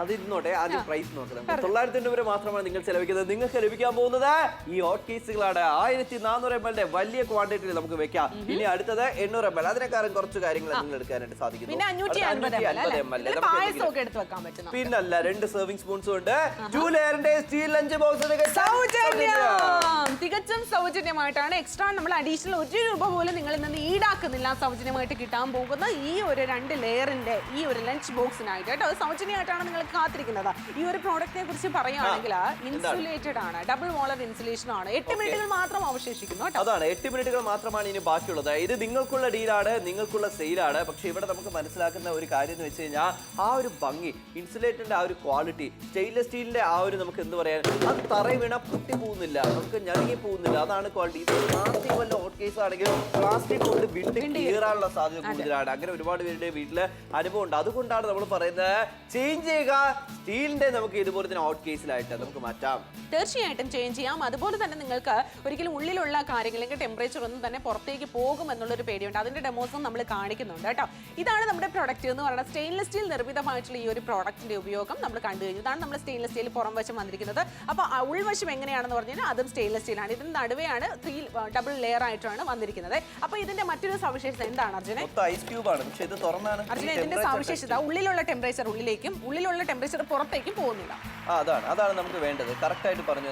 അത് ഇരുന്നോട്ടെ, ആദ്യം പ്രൈസ് നോക്കണം. 900 രൂപ മാത്രമാണ് നിങ്ങൾ ചെലവഴിക്കുന്നത്. നിങ്ങൾക്ക് ലഭിക്കാൻ പോകുന്നത് ഈ ഹോട്ട് കേസുകളാണ്. 1400 ml വലിയ ക്വാണ്ടിറ്റിയിൽ നമുക്ക് വെക്കാം. ഇനി അടുത്തത് 800 ml. അതിനെക്കാളും കുറച്ച് കാര്യങ്ങൾ നിങ്ങൾ എടുക്കാനായിട്ട് സാധിക്കും. പിന്നെ 550 ml പിന്നല്ല 2 സെർവിംഗ് സ്പൂൺസും ഉണ്ട്. 2 ലെയറിന്റെ സ്റ്റീൽ ലഞ്ച് ബോക്സ് തികച്ചും സൗജന്യമായിട്ടാണ്. എക്സ്ട്രാ നമ്മൾ അഡീഷണൽ 1 രൂപ പോലും നിങ്ങളിൽ നിന്ന് ഈടാക്കുന്നില്ല. സൗജന്യമായിട്ട് കിട്ടാൻ പോകുന്ന ഈ ഒരു 2 ലെയറിന്റെ ഈ ഒരു ലഞ്ച് ബോക്സിനായിട്ട് കേട്ടോ, സൗജന്യമായിട്ടാണ് നിങ്ങൾ കാത്തിരിക്കുന്നത്. ഈ ഒരു പ്രോഡക്റ്റിനെ കുറിച്ച് പറയുകയാണെങ്കിൽ ഇൻസുലേറ്റഡ് ആണ്, ഡബിൾ വോളർ ഇൻസുലേഷൻ ആണ്. 8 മിനിറ്റുകൾ മാത്രം അവശേഷിക്കുന്നു. അതാണ് 8 മിനിറ്റുകൾ മാത്രമാണ് ഇനി ബാക്കിയുള്ളത്. ഇത് നിങ്ങൾക്കുള്ള ഡീലാണ്, നിങ്ങൾക്കുള്ള സെയിലാണ്. പക്ഷെ ഇവിടെ നമുക്ക് മനസ്സിലാക്കുന്ന ഒരു കാര്യം എന്ന് വെച്ച് കഴിഞ്ഞാൽ ആ ഒരു ഭംഗി, ഇൻസുലേറ്ററിന്റെ ആ ഒരു ക്വാളിറ്റി, സ്റ്റെയിൻലെസ് സ്റ്റീലിന്റെ ആ ഒരു നമുക്ക് എന്ത് പറയാൻ, അത് തറയിൽ വീണ പൊട്ടി പോകുന്നില്ല, നമുക്ക് ഞെരുങ്ങി പോകുന്നില്ല. അതാണ് ക്വാളിറ്റി. ഇത് പ്ലാസ്റ്റിക് വല്ല ഹോട്ട് കേസ് ആണെങ്കിൽ പ്ലാസ്റ്റിക് കൊണ്ട് വിട്ട് കീറാനുള്ള സാധ്യത കൂടുതലാണ്. അങ്ങനെ ഒരുപാട് പേരുടെ വീട്ടില് അനുഭവം ഉണ്ട്. അതുകൊണ്ടാണ് നമ്മൾ പറയുന്നത് ചേഞ്ച് ചെയ്യുക. സ്റ്റീലിന്റെ നമുക്ക് ഇതുപോലെ തന്നെ ഹോട്ട് കേസിലായിട്ട് നമുക്ക് മാറ്റാം. തീർച്ചയായിട്ടും ചേഞ്ച് ചെയ്യാം. അതുപോലെ തന്നെ നിങ്ങൾക്ക് ഒരിക്കലും ഉള്ളിലുള്ള കാര്യങ്ങൾ അല്ലെങ്കിൽ ടെമ്പറേച്ചർ ഒന്നും തന്നെ പുറത്തേക്ക് പോകും എന്നുള്ളൊരു പേടിയുണ്ട്. അതിന്റെ ഡെമോസും നമ്മൾ കാണിക്കുന്നുണ്ട് കേട്ടോ. ഇതാണ് നമ്മുടെ പ്രൊഡക്റ്റ് എന്ന് പറയുന്നത്. സ്റ്റെയിൻലെസ് സ്റ്റീൽ നിർമ്മിതമായിട്ടുള്ള ഈ ഒരു പ്രോഡക്റ്റിന്റെ ഉപയോഗം നമ്മൾ കണ്ടു കഴിഞ്ഞു. ഇതാണ് നമ്മൾ സ്റ്റെയിൻലെസ് സ്റ്റീൽ പുറം വശം വന്നിരിക്കുന്നത്. അപ്പോൾ ഉൾവശം എങ്ങനെയാണെന്ന് പറഞ്ഞാൽ അതും സ്റ്റെയിൻലെസ് സ്റ്റീലാണ്. ഇതിന് നടുവെയാണ് 3 ഡബിൾ ലെയർ ആയിട്ടാണ് വന്നിരിക്കുന്നത്. അപ്പോൾ ഇതിന്റെ മറ്റൊരു സവിശേഷത എന്താണ് അർജുനെ? ഐസ് ക്യൂബ് ആണ്. പക്ഷേ ഇത് തുറന്നാണ് അർജുന ഇതിന്റെ സവിശേഷത ഉള്ളിലുള്ള ടെമ്പറേച്ചർ ഉള്ളിലേക്കും ഉള്ളിലുള്ള ടെമ്പറേച്ചർ പുറത്തേക്കും പോകുന്നില്ല. അതാണ് നമുക്ക് വേണ്ടത്. കറക്റ്റ് ആയിട്ട് പറഞ്ഞു.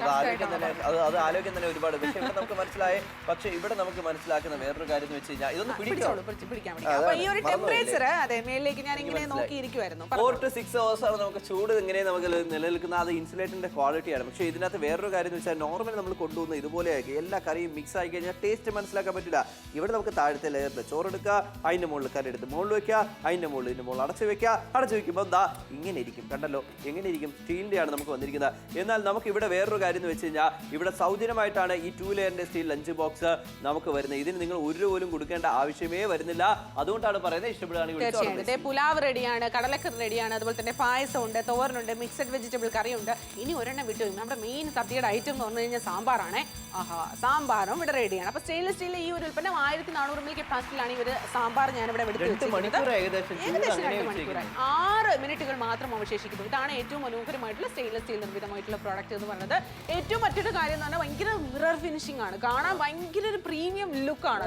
അത് ആലോചിക്കാൻ തന്നെ ഒരുപാട്. പക്ഷേ ഇവിടെ നമുക്ക് മനസ്സിലായേ. പക്ഷേ ഇവിടെ നമുക്ക് മനസ്സിലാക്കുന്ന വേറൊരു കാര്യം എന്ന് വെച്ച് കഴിഞ്ഞാൽ ഇതൊന്ന് പിടിക്കാൻ. അപ്പോൾ ഈ ഒരു ടെമ്പറേച്ചർ അതെ മേലിലേക്ക് ഞാൻ ഇങ്ങനെ നോക്കിയിരിക്കുവായിരുന്നു. 4 to 6 hours ആണ് നമുക്ക് ചൂട് ഇങ്ങനെ നമുക്ക് നിലനിൽക്കുന്ന. അത് ഇൻസുലേറ്ററിന്റെ ക്വാളിറ്റിയാണ്. പക്ഷേ ഇതിനകത്ത് വേറൊരു കാര്യം എന്ന് വെച്ചാൽ നോർമലി നമ്മൾ കൊണ്ടുപോകുന്ന ഇതുപോലെ എല്ലാ കറിയും മിക്സ് ആയി കഴിഞ്ഞാൽ ടേസ്റ്റ് മനസ്സിലാക്കാൻ പറ്റില്ല. ഇവിടെ നമുക്ക് താഴത്തെ ലെയറിൽ ചോറെടുക്കുക, അതിന്റെ മുകളിൽ കറി എടുത്ത് മുകളിൽ വെക്കുക, അതിന്റെ മുകളിൽ അടച്ചു വെക്കുക. അടച്ചു വെക്കുമ്പോൾ ദാ ഇങ്ങനെ ഇരിക്കും. കണ്ടല്ലോ എങ്ങനെ ഇരിക്കും? സ്റ്റീലിന്റെ ആണ് നമുക്ക് വന്നിരിക്കുന്നത്. എന്നാൽ നമുക്ക് ഇവിടെ വേറൊരു കാര്യം എന്ന് വെച്ച് കഴിഞ്ഞാൽ ഇവിടെ സൗജന്യമായിട്ടാണ് ഈ 2 ലെയറിന്റെ സ്റ്റീൽ ലഞ്ച് ബോക്സ് നമുക്ക് വരുന്നത്. ഇതിന് നിങ്ങൾ 1 രൂപ പോലും കൊടുക്കേണ്ട ആവശ്യമേ വരുന്നില്ല. അതുകൊണ്ടാണ് പറയുന്നത്. ഇഷ്ടപ്പെടുകയാണെങ്കിൽ പുലാവ് റെഡിയാണ്, കടലക്കറി റെഡിയാണ്, അതുപോലെ തന്നെ പായസം ഉണ്ട്, തോരനുണ്ട്, മിക്സഡ് വെജിറ്റബിൾ കറി ഉണ്ട്. ഇനി ഒരെണ്ണം വിട്ടു. നമ്മുടെ മെയിൻ സദ്യയുടെ ഐറ്റം എന്ന് പറഞ്ഞു കഴിഞ്ഞാൽ സാമ്പാറാണ്. സാമ്പാറും ഇവിടെ റെഡിയാണ്. അപ്പൊ സ്റ്റെയിൻലെസ് സ്റ്റീൽ ഈ ഒരു ഉൽപ്പന്നം 1400 ml കപ്പാസിറ്റിയിലാണ് ഇവർ സാമ്പാർ ഞാനിവിടെ ഏകദേശം 2 മണിക്കൂറായി. 6 മിനിറ്റുകൾ മാത്രം അവശേഷിക്കുന്നു. ഇതാണ് ഏറ്റവും മനോഹരമായിട്ടുള്ള സ്റ്റെയിൻലെസ് സ്റ്റീൽ നിർമ്മിതമായിട്ടുള്ള പ്രോഡക്റ്റ് എന്ന് പറയുന്നത്. ഏറ്റവും മറ്റൊരു കാര്യം എന്ന് പറഞ്ഞാൽ ഭയങ്കര മിറർ ഫിനിഷിംഗ് ആണ്. കാണാൻ ഭയങ്കര ഒരു പ്രീമിയം ലുക്ക് ആണ്.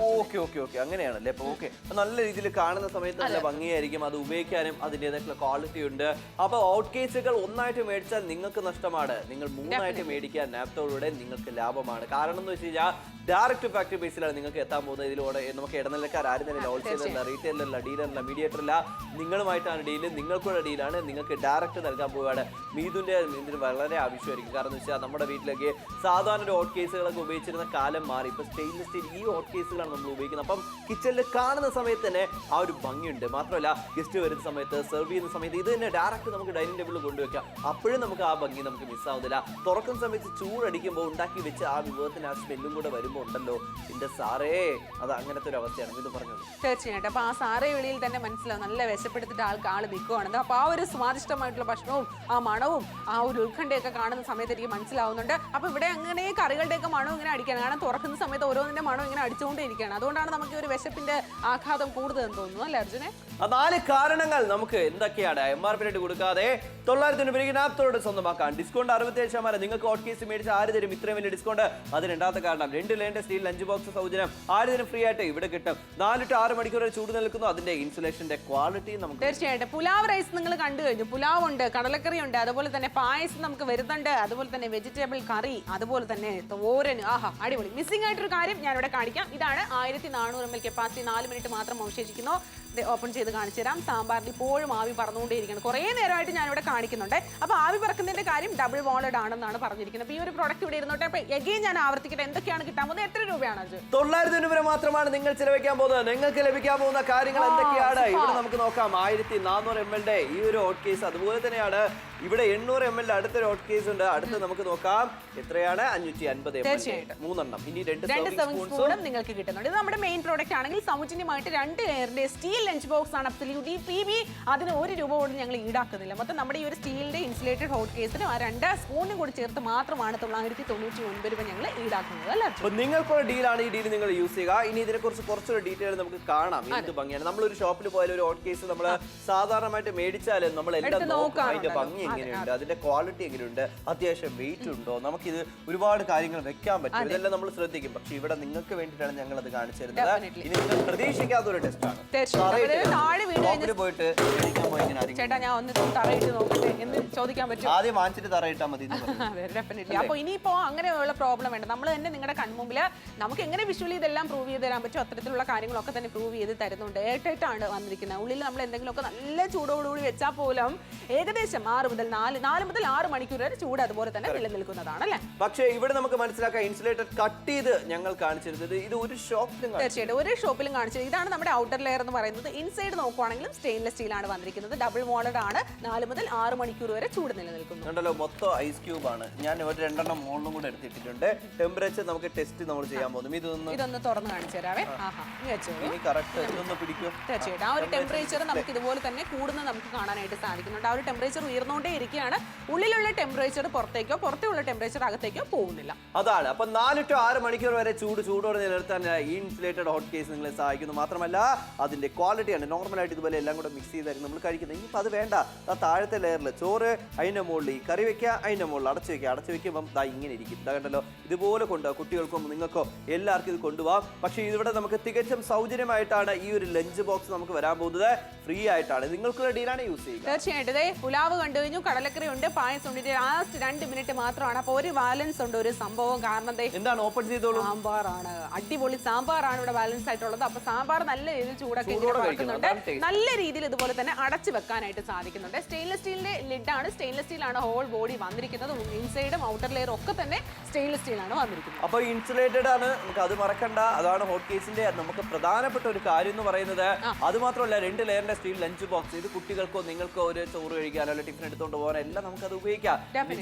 അങ്ങനെയാണല്ലേ? അപ്പൊ നല്ല രീതിയിൽ കാണുന്ന സമയത്ത് നല്ല ഭംഗിയായിരിക്കും. അത് ഉപയോഗിക്കാനും അതിൻ്റെതായിട്ടുള്ള ക്വാളിറ്റി ഉണ്ട്. അപ്പൊ ഔട്ട് കേസുകൾ ഒന്നായിട്ട് മേടിച്ചാൽ നിങ്ങൾക്ക് നഷ്ടമാണ്. നിങ്ങൾ 3 ആയിട്ട് മേടിക്കാൻ നാപ്തോളിലൂടെ നിങ്ങൾക്ക് ലാഭമാണ്. കാരണം എന്ന് വെച്ച് കഴിഞ്ഞാൽ ഡയറക്റ്റ് ഫാക്ടറി ബേസിലാണ് നിങ്ങൾക്ക് എത്താൻ പോകുന്നത്. ഇതിലൂടെ നമുക്ക് ഇടനിലക്കാർ ആരും തന്നെ ഹോൾസെയിലല്ല, റീറ്റെയിലല്ല, ഡീലറല്ല, മീഡിയേറ്ററില്ല. നിങ്ങളുമായിട്ടാണ് ഡീല്. നിങ്ങൾക്കുള്ള ഡീലാണ്. നിങ്ങൾക്ക് ഡയറക്റ്റ് നൽകാൻ പോവുകയാണ്. ഇതിന് വളരെ ആവശ്യമായിരിക്കും. കാരണം എന്ന് വെച്ചാൽ നമ്മുടെ വീട്ടിലേക്ക് സാധാരണ ഒരു ഹോട്ട് കേസുകളൊക്കെ ഉപയോഗിച്ചിരുന്ന കാലം മാറി. ഇപ്പൊ സ്റ്റെയിൻലെസ് സ്റ്റീൽ ഈ ഹോട്ട് കേസുകളാണ് നമ്മൾ ഉപയോഗിക്കുന്നത്. അപ്പം കിച്ചണിൽ കാണുന്ന സമയത്ത് തന്നെ ആ ഒരു ഭംഗിയുണ്ട്. മാത്രമല്ല ഗസ്റ്റ് വരുന്ന സമയത്ത്, സെർവ് ചെയ്യുന്ന സമയത്ത് ഇത് തന്നെ ഡയറക്റ്റ് നമുക്ക് ഡൈനിങ് ടേബിളിൽ കൊണ്ടുവയ്ക്കാം. അപ്പോഴും നമുക്ക് ആ ഭംഗി നമുക്ക് മിസ്സാവുന്നില്ല. തുറക്കുന്ന സമയത്ത് ചൂടടിക്കുമ്പോൾ ഉണ്ടാക്കി വെച്ച് ആ വിഭവത്തിന് ആ സ്മെല്ലും കൂടെ വരുമ്പോൾ ഉണ്ടല്ലോ എന്റെ സാറേ, അത് അങ്ങനത്തെ ഒരു അവസ്ഥയാണ് ഇത് പറഞ്ഞത്. തീർച്ചയായിട്ടും. അപ്പൊ ആ സാറേ വെളിയിൽ തന്നെ മനസ്സിലാവും നല്ല വിശപ്പെടുത്തിട്ട് ആള് നിൽക്കുവാണെന്ന്. അപ്പൊ ആ ഒരു സ്വാദിഷ്ടമായിട്ടുള്ള ഭക്ഷണവും ആ മണവും ആ ഒരു ഉത്കണ്ഠയൊക്കെ കാണുന്ന സമയത്ത് എനിക്ക് മനസ്സിലാവുന്നുണ്ട്. അപ്പൊ ഇവിടെ അങ്ങനെ കറികളുടെയൊക്കെ മണം ഇങ്ങനെ അടിക്കണം. കാരണം തുറക്കുന്ന സമയത്ത് ഓരോന്നിന്റെ മണം മണം ഇങ്ങനെ അടിച്ചുകൊണ്ടേയിരിക്കുകയാണ്. അതുകൊണ്ടാണ് നമുക്ക് ഒരു വിശപ്പിന്റെ ആഘാതം കൂടുതലെന്ന് തോന്നുന്നു അല്ലേ അർജുനെ? ആ 4 കാരണങ്ങൾ നമുക്ക് എന്തൊക്കെയാണ് MRP റേറ്റ് കൊടുക്കാതെ 900 ആപ്തോട് സ്വന്തമാക്കാൻ. ഡിസ്കൗണ്ട് 67%. നിങ്ങൾക്ക് ഹോട്ട് കേസ് മേടിച്ച് ആര് തരും ഇത്രയും വലിയ ഡിസ്കൗണ്ട്? അത് രണ്ടാമത്തെ കാരണം. 2 ലേന്റെ സ്റ്റീൽ ലഞ്ച് ബോക്സ് സൗജന്യം ആര് തരും ഫ്രീ ആയിട്ട് ഇവിടെ കിട്ടും. 4 to 6 മണിക്കൂർ വരെ ചൂട് നിൽക്കുന്നു. അതിന്റെ ഇൻസുലേഷന്റെ ക്വാളിറ്റി നമുക്ക് തീർച്ചയായിട്ടും. പുലാവ് റൈസ് നിങ്ങൾ കണ്ടു കഴിഞ്ഞു. പുലാവ് ഉണ്ട്, കടലക്കറി ഉണ്ട്, അതുപോലെ തന്നെ പായസം നമുക്ക് വരുന്നുണ്ട്, അതുപോലെ തന്നെ വെജിറ്റബിൾ കറി, അതുപോലെ തന്നെ തോരൻ. ആഹാ അടിപൊളി. മിസ്സിംഗ് ആയിട്ടൊരു കാര്യം ഞാൻ ഇവിടെ കാണിക്കാം. ഇതാണ് 1400 ml കപ്പാസിറ്റി. 4 മിനിറ്റ് മാത്രം അവശേഷിക്കുന്നു. ഓപ്പൺ ചെയ്ത് കാണിച്ചു തരാം. സാമ്പാറിൽ ഇപ്പോഴും ആവി പറന്നുകൊണ്ടേയിരിക്കണം. കുറേ നേരമായിട്ട് ഞാനിവിടെ കാണിക്കുന്നുണ്ട്. അപ്പോൾ ആവി പറക്കുന്നതിന്റെ കാര്യം ഡബിൾ വാളഡ് ആണെന്നാണ് പറഞ്ഞിരിക്കുന്നത്. അപ്പോൾ ഈ ഒരു പ്രോഡക്റ്റ് ഇവിടെ ഇരുന്നോട്ടെ. അപ്പോൾ എഗെയിൻ ഞാൻ ആവർത്തിക്കട്ടെ, എന്തൊക്കെയാണ് കിട്ടാൻ പോകുന്നത്? എത്ര രൂപയാണ് അത്? 900 മാത്രമാണ് നിങ്ങൾ ചിലവഴിക്കാൻ പോകുന്നത്. നിങ്ങൾക്ക് ലഭിക്കാൻ പോകുന്ന കാര്യങ്ങൾ എന്തൊക്കെയാണ് ഇവിടെ നമുക്ക് നോക്കാം. 1400 ml ഈ ഒരു ഹോട്ട് കേസ്, അതുപോലെ തന്നെയാണ് ഇവിടെ 800 ml അടുത്തൊരു ഹോട്ട് കേസ് ഉണ്ട്. അടുത്ത് നമുക്ക് നോക്കാം എത്രയാണ്. 550 ml 3 ഇനി 2 സർവിംഗ് സ്പൂണും നിങ്ങൾക്ക് കിട്ടുന്നുണ്ട്. ഇത് നമ്മുടെ മെയിൻ പ്രോഡക്റ്റ് ആണെങ്കിൽ സൗജന്യമായിട്ട് 2 ലെയറിന്റെ സ്റ്റീൽ ലഞ്ച് ബോക്സ് ആണ്. അബ്സല്യൂട്ട്ലി PB അതിന് 1 രൂപ പോലും ഞങ്ങൾ ഈടാക്കുന്നില്ല. മൊത്തം നമ്മുടെ ഈ ഒരു സ്റ്റീലിന്റെ ഇൻസുലേറ്റഡ് ഹോട്ട് കേസിന് ആ 2 സ്പൂണും കൂടി ചേർത്ത് മാത്രമാണ് 999 രൂപ ഞങ്ങൾ ഈടാക്കുന്നത് അല്ലേ? അപ്പോൾ നിങ്ങൾക്കുള്ള ഡീലാണ്. ഈ ഡീൽ നിങ്ങൾ യൂസ് ചെയ്യുക. ഇനി ഇതിനെക്കുറിച്ച് കുറച്ചൊരു ഡീറ്റെയിൽ നമുക്ക് കാണാം. എന്ത് ഭംഗിയാണ്. നമ്മളൊരു ഷോപ്പിൽ പോയാൽ ഒരു ഹോട്ട് കേസ് നമ്മൾ സാധാരണമായിട്ട് മേടിച്ചാലും നമ്മളെല്ലാം നോക്കും. അതിന്റെ ഭംഗി എങ്ങനെയുണ്ട്, അതിന്റെ ക്വാളിറ്റി എങ്ങനെയുണ്ട്, അത്യാവശ്യം വെയിറ്റ് ഉണ്ടോ, നമുക്കിത് ഒരുപാട് കാര്യങ്ങൾ വെക്കാൻ പറ്റും, ഇതെല്ലാം നമ്മൾ ശ്രദ്ധിക്കും. പക്ഷെ ഇവിടെ നിങ്ങൾക്ക് വേണ്ടിയിട്ടാണ് ഞങ്ങൾ അത് കാണിച്ചു തരുന്നത്. ഇനി നിങ്ങൾ പ്രതീക്ഷിക്കാത്ത ഒരു ടെസ്റ്റ് ആണ്. പോയിട്ട് ചേട്ടാ ഞാൻ ഒന്ന് തറയിട്ട് നോക്കട്ടെ എന്ന് ചോദിക്കാൻ പറ്റും. ആദ്യം വാങ്ങിച്ചിട്ട് തറയിട്ടാ മതി. അപ്പൊ ഇനിയിപ്പോ അങ്ങനെയുള്ള പ്രോബ്ലം വേണ്ട. നമ്മൾ തന്നെ നിങ്ങളുടെ കൺമുമ്പിൽ നമുക്ക് എങ്ങനെ വിഷ്വലി ഇതെല്ലാം പ്രൂവ് ചെയ്ത് തരാൻ പറ്റും അത്തരത്തിലുള്ള കാര്യങ്ങളൊക്കെ തന്നെ പ്രൂവ് ചെയ്ത് തരുന്നുണ്ട്. എയർടൈറ്റാണ് വന്നിരിക്കുന്നത്. ഉള്ളിൽ നമ്മൾ എന്തെങ്കിലുമൊക്കെ നല്ല ചൂടോടുകൂടി വെച്ചാൽ പോലും ഏകദേശം 4 മുതൽ 6 മണിക്കൂർ വരെ ചൂട് അതുപോലെ തന്നെ നിലനിൽക്കുന്നതാണ് അല്ലേ? പക്ഷേ ഇവിടെ നമുക്ക് മനസ്സിലാക്കാം ഇൻസുലേറ്റർ കട്ട് ചെയ്ത് ഞങ്ങൾ കാണിച്ചിരുന്നത് ഇത് ഒരു ഷോപ്പിലും തീർച്ചയായിട്ടും ഒരു ഷോപ്പിലും കാണിച്ചത്. ഇതാണ് നമ്മുടെ ഔട്ടർ ലെയർ എന്ന് പറയുന്നത്. ഇൻസൈഡ് നോക്കുവാണെങ്കിലും സ്റ്റെയിൻലെസ് സ്റ്റീൽ ആണ് വന്നിരിക്കുന്നത്. ഡബിൾ വാളഡ് ആണ്. 4 മുതൽ 6 മണിക്കൂർ വരെ ചൂട് നിലനിൽക്കുന്നു. ഉണ്ടല്ലോ മൊത്തം ഐസ് ക്യൂബ് ആണ്. ഞാൻ ഒരു 2 മുകളിലും കൂടെ എടുത്തിട്ടുണ്ട്. ടെമ്പറേച്ചർ നമുക്ക് ടെസ്റ്റ് നമ്മൾ ചെയ്യാൻ പോകുന്നു. ഇതൊന്ന് തുറന്ന് കാണിച്ചു തരാവേ. തീർച്ചയായിട്ടും ആ ഒരു ടെമ്പറേച്ചർ നമുക്ക് ഇതുപോലെ തന്നെ കൂടുന്നത് നമുക്ക് കാണാനായിട്ട് സാധിക്കുന്നുണ്ട്. ആ ഒരു ടെമ്പറേച്ചർ ഉയർന്നുകൊണ്ടേ ഇരിക്കുകയാണ്. ഉള്ളിലുള്ള ടെമ്പറേച്ചർ പുറത്തേക്കോ പുറത്തുള്ള ടെമ്പറേച്ചർ അകത്തേക്കോ പോകുന്നില്ല. അതാണ്. അപ്പൊ 4 to 6 മണിക്കൂർ വരെ ചൂടോടെ നിലനിർത്താൻ ഈ ഇൻസുലേറ്റഡ് ഹോട്ട് കേസ് നിങ്ങളെ സഹായിക്കുന്നു. മാത്രമല്ല അതിന്റെ ക്വാളിറ്റിയാണ്. നോർമലായിട്ട് ഇതുപോലെ എല്ലാം കൂടെ മിക്സ് ചെയ്തായിരിക്കും നമ്മൾ കഴിക്കുന്നത്. ഇനിയിപ്പോൾ അത് വേണ്ട. ആ താഴത്തെ ലെയറിൽ ചോറ്, അതിന്റെ മുകളിൽ ഈ കറി വെക്കുക, അതിന്റെ മുകളിൽ അടച്ചു വെക്കുമ്പോൾ ദാ ഇങ്ങനെ ഇരിക്കും. ഇതാ കണ്ടല്ലോ. ഇതുപോലെ കൊണ്ടുപോകാം. കുട്ടികൾക്കും നിങ്ങൾക്കോ എല്ലാവർക്കും ഇത് കൊണ്ടുപോകാം. പക്ഷേ ഇവിടെ നമുക്ക് തികച്ചും സൗജന്യമായിട്ടാണ് ഈ ഒരു ലഞ്ച് ബോക്സ് നമുക്ക് വരാൻ പോകുന്നത്. ഫ്രീ ആയിട്ടാണ്. നിങ്ങൾക്കുള്ള ഡീലാണ് യൂസ് ചെയ്യുക. തീർച്ചയായിട്ടും. പുലാവ് കണ്ടു കഴിഞ്ഞു, കടലക്കറി ഉണ്ട്, പായസം ഉണ്ട്. ലാസ്റ്റ് 2 മിനിറ്റ് മാത്രമാണ്. അപ്പോൾ ഒരു ബാലൻസ് ഉണ്ട് ഒരു സംഭവം. കാരണം എന്താണ് ഓപ്പൺ ചെയ്തോളൂ. സാമ്പാറാണ്. അടിപൊളി സാമ്പാറാണ് ഇവിടെ ബാലൻസ് ആയിട്ടുള്ളത്. അപ്പൊ സാമ്പാർ നല്ല രീതിയിൽ ചൂടൊക്കെ വെക്കുന്നുണ്ട്. നല്ല രീതിയിൽ ഇതുപോലെ തന്നെ അടച്ചു വെക്കാനായിട്ട് സാധിക്കുന്നുണ്ട്. സ്റ്റെയിൻലെസ് സ്റ്റീലിന്റെ ലിഡാണ്. സ്റ്റെയിൻലെസ് സ്റ്റീലാണ് ഹോൾ ബോഡി വന്നിരിക്കുന്നത്. ഇൻസൈഡും ഔട്ടർ ലെയർ ഒക്കെ തന്നെ സ്റ്റെയിൻലെസ് സ്റ്റീലാണ് വന്നിരിക്കുന്നത്. അപ്പോൾ ഇൻസുലേറ്റഡ് ആണ്. നമുക്ക് അത് മറക്കണ്ട. അതാണ് ഹോട്ട് കേസിന്റെ നമുക്ക് പ്രധാനപ്പെട്ട ഒരു കാര്യം എന്ന് പറയുന്നത്. അത് മാത്രമല്ല 2 ലെയറിന്റെ സ്റ്റീൽ ലഞ്ച് ബോക്സ്. ഇത് കുട്ടികൾക്കോ നിങ്ങൾക്കോ ഒരു ചോറ് കഴിക്കാനോ അല്ലെങ്കിൽ ടിഫിൻ എടുത്തുകൊണ്ട് പോകാനോ എല്ലാം നമുക്ക് അത് ഉപയോഗിക്കാം.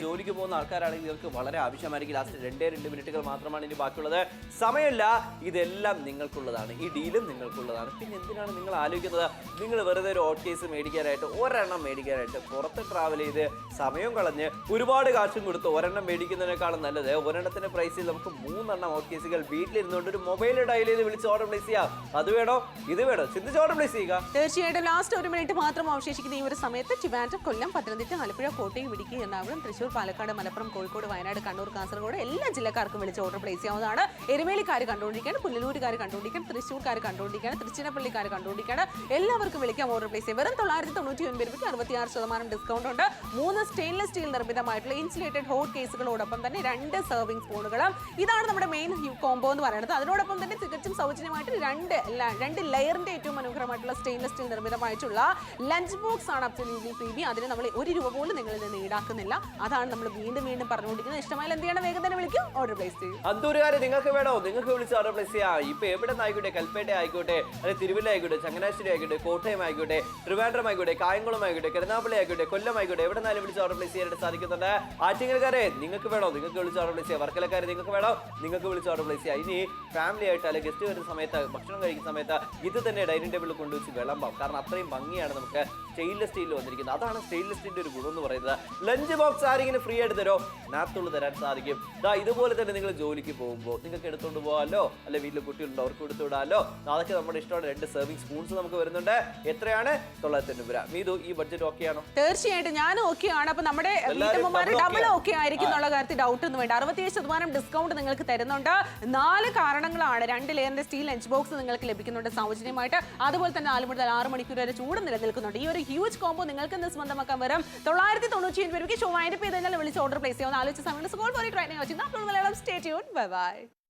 ജോലിക്ക് പോകുന്ന ആൾക്കാരാണെങ്കിൽ നിങ്ങൾക്ക് വളരെ ആവശ്യമായിരിക്കും. ലാസ്റ്റ് 2 മിനിറ്റുകൾ മാത്രമാണ് ഇനി ബാക്കിയുള്ളത്. സമയമില്ല. ഇതെല്ലാം നിങ്ങൾക്കുള്ളതാണ്. ഈ ഡീലും നിങ്ങൾക്കുള്ളതാണ്. പിന്നെ എന്തിനാണ് നിങ്ങൾ ആലോചിക്കുന്നത്? നിങ്ങൾ വെറുതെ ഒരു ഹോട്ട് കേസ് മേടിക്കാനായിട്ട് ഒരെണ്ണം മേടിക്കാനായിട്ട് പുറത്ത് ട്രാവൽ ചെയ്ത് സമയം കളഞ്ഞ് ഒരുപാട് കാശും കൊടുത്ത് ഒരെണ്ണം മേടിക്കുന്നതിനേക്കാളും നല്ലത് ഒരെണ്ണത്തിന്റെ പ്രൈസിൽ നമുക്ക് 3 ഹോട്ട് കേസുകൾ വീട്ടിലിരുന്നുകൊണ്ട് ഒരു മൊബൈൽ ഡയൽ ചെയ്ത് വിളിച്ച് ഓർഡർ പ്ലേസ് ചെയ്യാം. അത് വേണോ ഇത് വേണോ ചിന്തിച്ച് ഓർഡർ പ്ലേസ് ചെയ്യുക. തീർച്ചയായിട്ടും. ലാസ്റ്റ് 1 മിനിറ്റ് മാത്രം അവശേഷിക്കുന്ന ഈ ഒരു സമയത്ത് ട്രിവാൻഡ്രം, കൊല്ലം, പത്തനംതിട്ട, ആലപ്പുഴ, കോട്ടയം, ഇടുക്കി, എറണാകുളം, തൃശ്ശൂർ, പാലക്കാട്, മലപ്പുറം, കോഴിക്കോട്, വയനാട്, കണ്ണൂർ, കാസർഗോഡ് എല്ലാ ജില്ലക്കാർക്കും വിളിച്ച് ഓർഡർ പ്ലേസ് ചെയ്യാവുന്നതാണ്. എരുമേലിക്കാർ കണ്ടുകൊണ്ടിരിക്കുകയാണ്, പുനലൂരുകാർ കണ്ടുകൊണ്ടിരിക്കുകയാണ്, തൃശ്ശൂർക്കാർ കണ്ടുകൊണ്ടിരിക്കുകയാണ്, തിരുച്ചിറപ്പള്ളിക്കാർ കണ്ടുകൊണ്ടിരിക്കുകയാണ്. എല്ലാവർക്കും വിളിക്കാം ഓർഡർ പ്ലേസ് ചെയ്യാം. വെറും 999 രൂപയ്ക്ക് 66% ഡിസ്കൗണ്ട് ഉണ്ട്. 3 സ്റ്റെയിൻലെസ് സ്റ്റീൽ നിർമ്മിതമായിട്ടുള്ള ഇൻസുലേറ്റഡ് ഹോട്ട് കേസുകളോടൊപ്പം തന്നെ 2 സർവിംഗ് സ്പൂണുകളും. ഇതാണ് നമ്മുടെ മെയിൻ കോംബോ എന്ന് പറയുന്നത്. അതിനോടൊപ്പം തന്നെ തികച്ചും സൗജന്യമായിട്ട് 2 ലെയറിന്റെ ഏറ്റവും മനോഹരമായിട്ടുള്ള സ്റ്റെയിൻലെസ് സ്റ്റീൽ നിർമ്മിതമായിട്ടുള്ള ലഞ്ച് ബോക്സ് ആണ് അബ്സല്യൂട്ട്ലി ഫ്രീ. അതിന് നമ്മൾ 1 രൂപ പോലും നിങ്ങളിൽ നിന്ന് ഈടാക്കുന്നില്ല. അതാണ് നമ്മൾ വീണ്ടും പറഞ്ഞുകൊണ്ടിരിക്കുന്നത്. ഇഷ്ടമായ എന്ത് ചെയ്യണം? വേഗം തന്നെ വിളിക്കും, ഓർഡർ പ്ലേസ് ചെയ്യും. അന്തൂരുകാരെ നിങ്ങൾക്ക് വേണോ? നിങ്ങൾക്ക് വിളിച്ച് ഓർഡർ പ്ലേസ് ചെയ്യാം. ഇപ്പൊ എവിടെ നിന്നായിക്കോട്ടെ, കൽപ്പേട്ട ആയിക്കോട്ടെ, അല്ലെങ്കിൽ തിരുവല്ല ആയിക്കോട്ടെ, ചങ്ങനാശ്ശേരി ആയിക്കോട്ടെ, കോട്ടയം ആയിക്കോട്ടെ, ട്രിവാൻഡ്രം ആയിക്കോട്ടെ, കായംകുളം ആയിക്കോട്ടെ, കരുനാപ്പള്ളി ആയിക്കോട്ടെ, കൊല്ലം ആയിക്കോട്ടെ, എവിടെ നിന്നാലും വിളിച്ച് ഓർഡർ പ്ലേസ് ചെയ്യാനായിട്ട് സാധിക്കുന്നുണ്ട്. ആറ്റിങ്ങൽക്കാരെ നിങ്ങൾക്ക് വേണോ? നിങ്ങൾക്ക് വിളിച്ച് ഓർഡർ പ്ലേസ് ചെയ്യാം. വർക്കലക്കാരെ നിങ്ങൾക്ക് വേണോ? നിങ്ങൾക്ക് വിളിച്ച് ഓർഡർ പ്ലേസ് ചെയ്യാം. ഇനി ഫാമിലി ആയിട്ട് അല്ലെങ്കിൽ ഗസ്റ്റ് വരുന്ന സമയത്ത്, ഭക്ഷണം കഴിക്കുന്ന സമയത്ത് ഇത് തന്നെ ഡൈനിങ് ടേബിളിൽ കൊണ്ടുവച്ച് വിളമ്പാം. കാരണം അത്രയും ഭംഗിയാണ് നമുക്ക് സ്റ്റെയിൻലെസ് സ്റ്റീലിൽ വന്നിരിക്കുന്നത്. അതാണ് സ്റ്റെയിൻലെസ് സ്റ്റീലിന്റെ വലിയൊരു ഗുണം എന്ന് പറയുന്നത് ലഞ്ച് ബോക്സ് ആരെങ്കിലും ഫ്രീ ആയിട്ട് തരോ? നാത്തുള്ളു തരാൻ സാധിക്കും. ഇതുപോലെ തന്നെ നിങ്ങൾ ജോലിക്ക് പോകുമ്പോൾ നിങ്ങൾക്ക് എടുത്തുകൊണ്ട് പോകാമല്ലോ, അല്ലെ വീട്ടിൽ കുട്ടികളുണ്ടോ അവർക്ക് എടുത്തു വിടാമല്ലോ. അതൊക്കെ നമ്മുടെ ഇഷ്ടമാണ്. 2 സെർവിങ് സ്പൂൺസ് നമുക്ക് വരുന്നുണ്ട്. എത്രയാണ്? 990 രൂപ. മീതു, ഈ ബഡ്ജറ്റ് ഓക്കെ ആണോ? തീർച്ചയായിട്ടും ഞാനും ഓക്കെ ആണ്. അപ്പൊ നമ്മുടെ വീട്ടമ്മമാര് ഡബിൾ ഓക്കെ ആയിരിക്കും എന്നുള്ള കാര്യത്തിൽ ഡൗട്ട് ഒന്നും വേണ്ട. 67% ഡിസ്കൗണ്ട് നിങ്ങൾക്ക് തരുന്നുണ്ട്. 4 കാരണങ്ങളാണ്. 2 ലെയറിന്റെ സ്റ്റീൽ ലഞ്ച് ബോക്സ് നിങ്ങൾക്ക് ലഭിക്കുന്നുണ്ട് സൗജന്യമായിട്ട്. അതുപോലെ തന്നെ 4 മുതൽ 6 മണിക്കൂർ വരെ ചൂട് നിലനിൽക്കുന്നുണ്ട്. ഈ ഒരു ഹ്യൂജ് കോംബോ നിങ്ങൾക്ക് ഇന്ന് സ്വന്തമാക്കാൻ വരും 995 രൂപയ്ക്ക്. ഷോ വൈൻഡപ്പ് ചെയ്ത് കഴിഞ്ഞാൽ വിളിച്ച് ഓർഡർ പ്ലേസ് ചെയ്യാവുന്ന. ആലോചിച്ച സമയം. Stay tuned. Bye bye.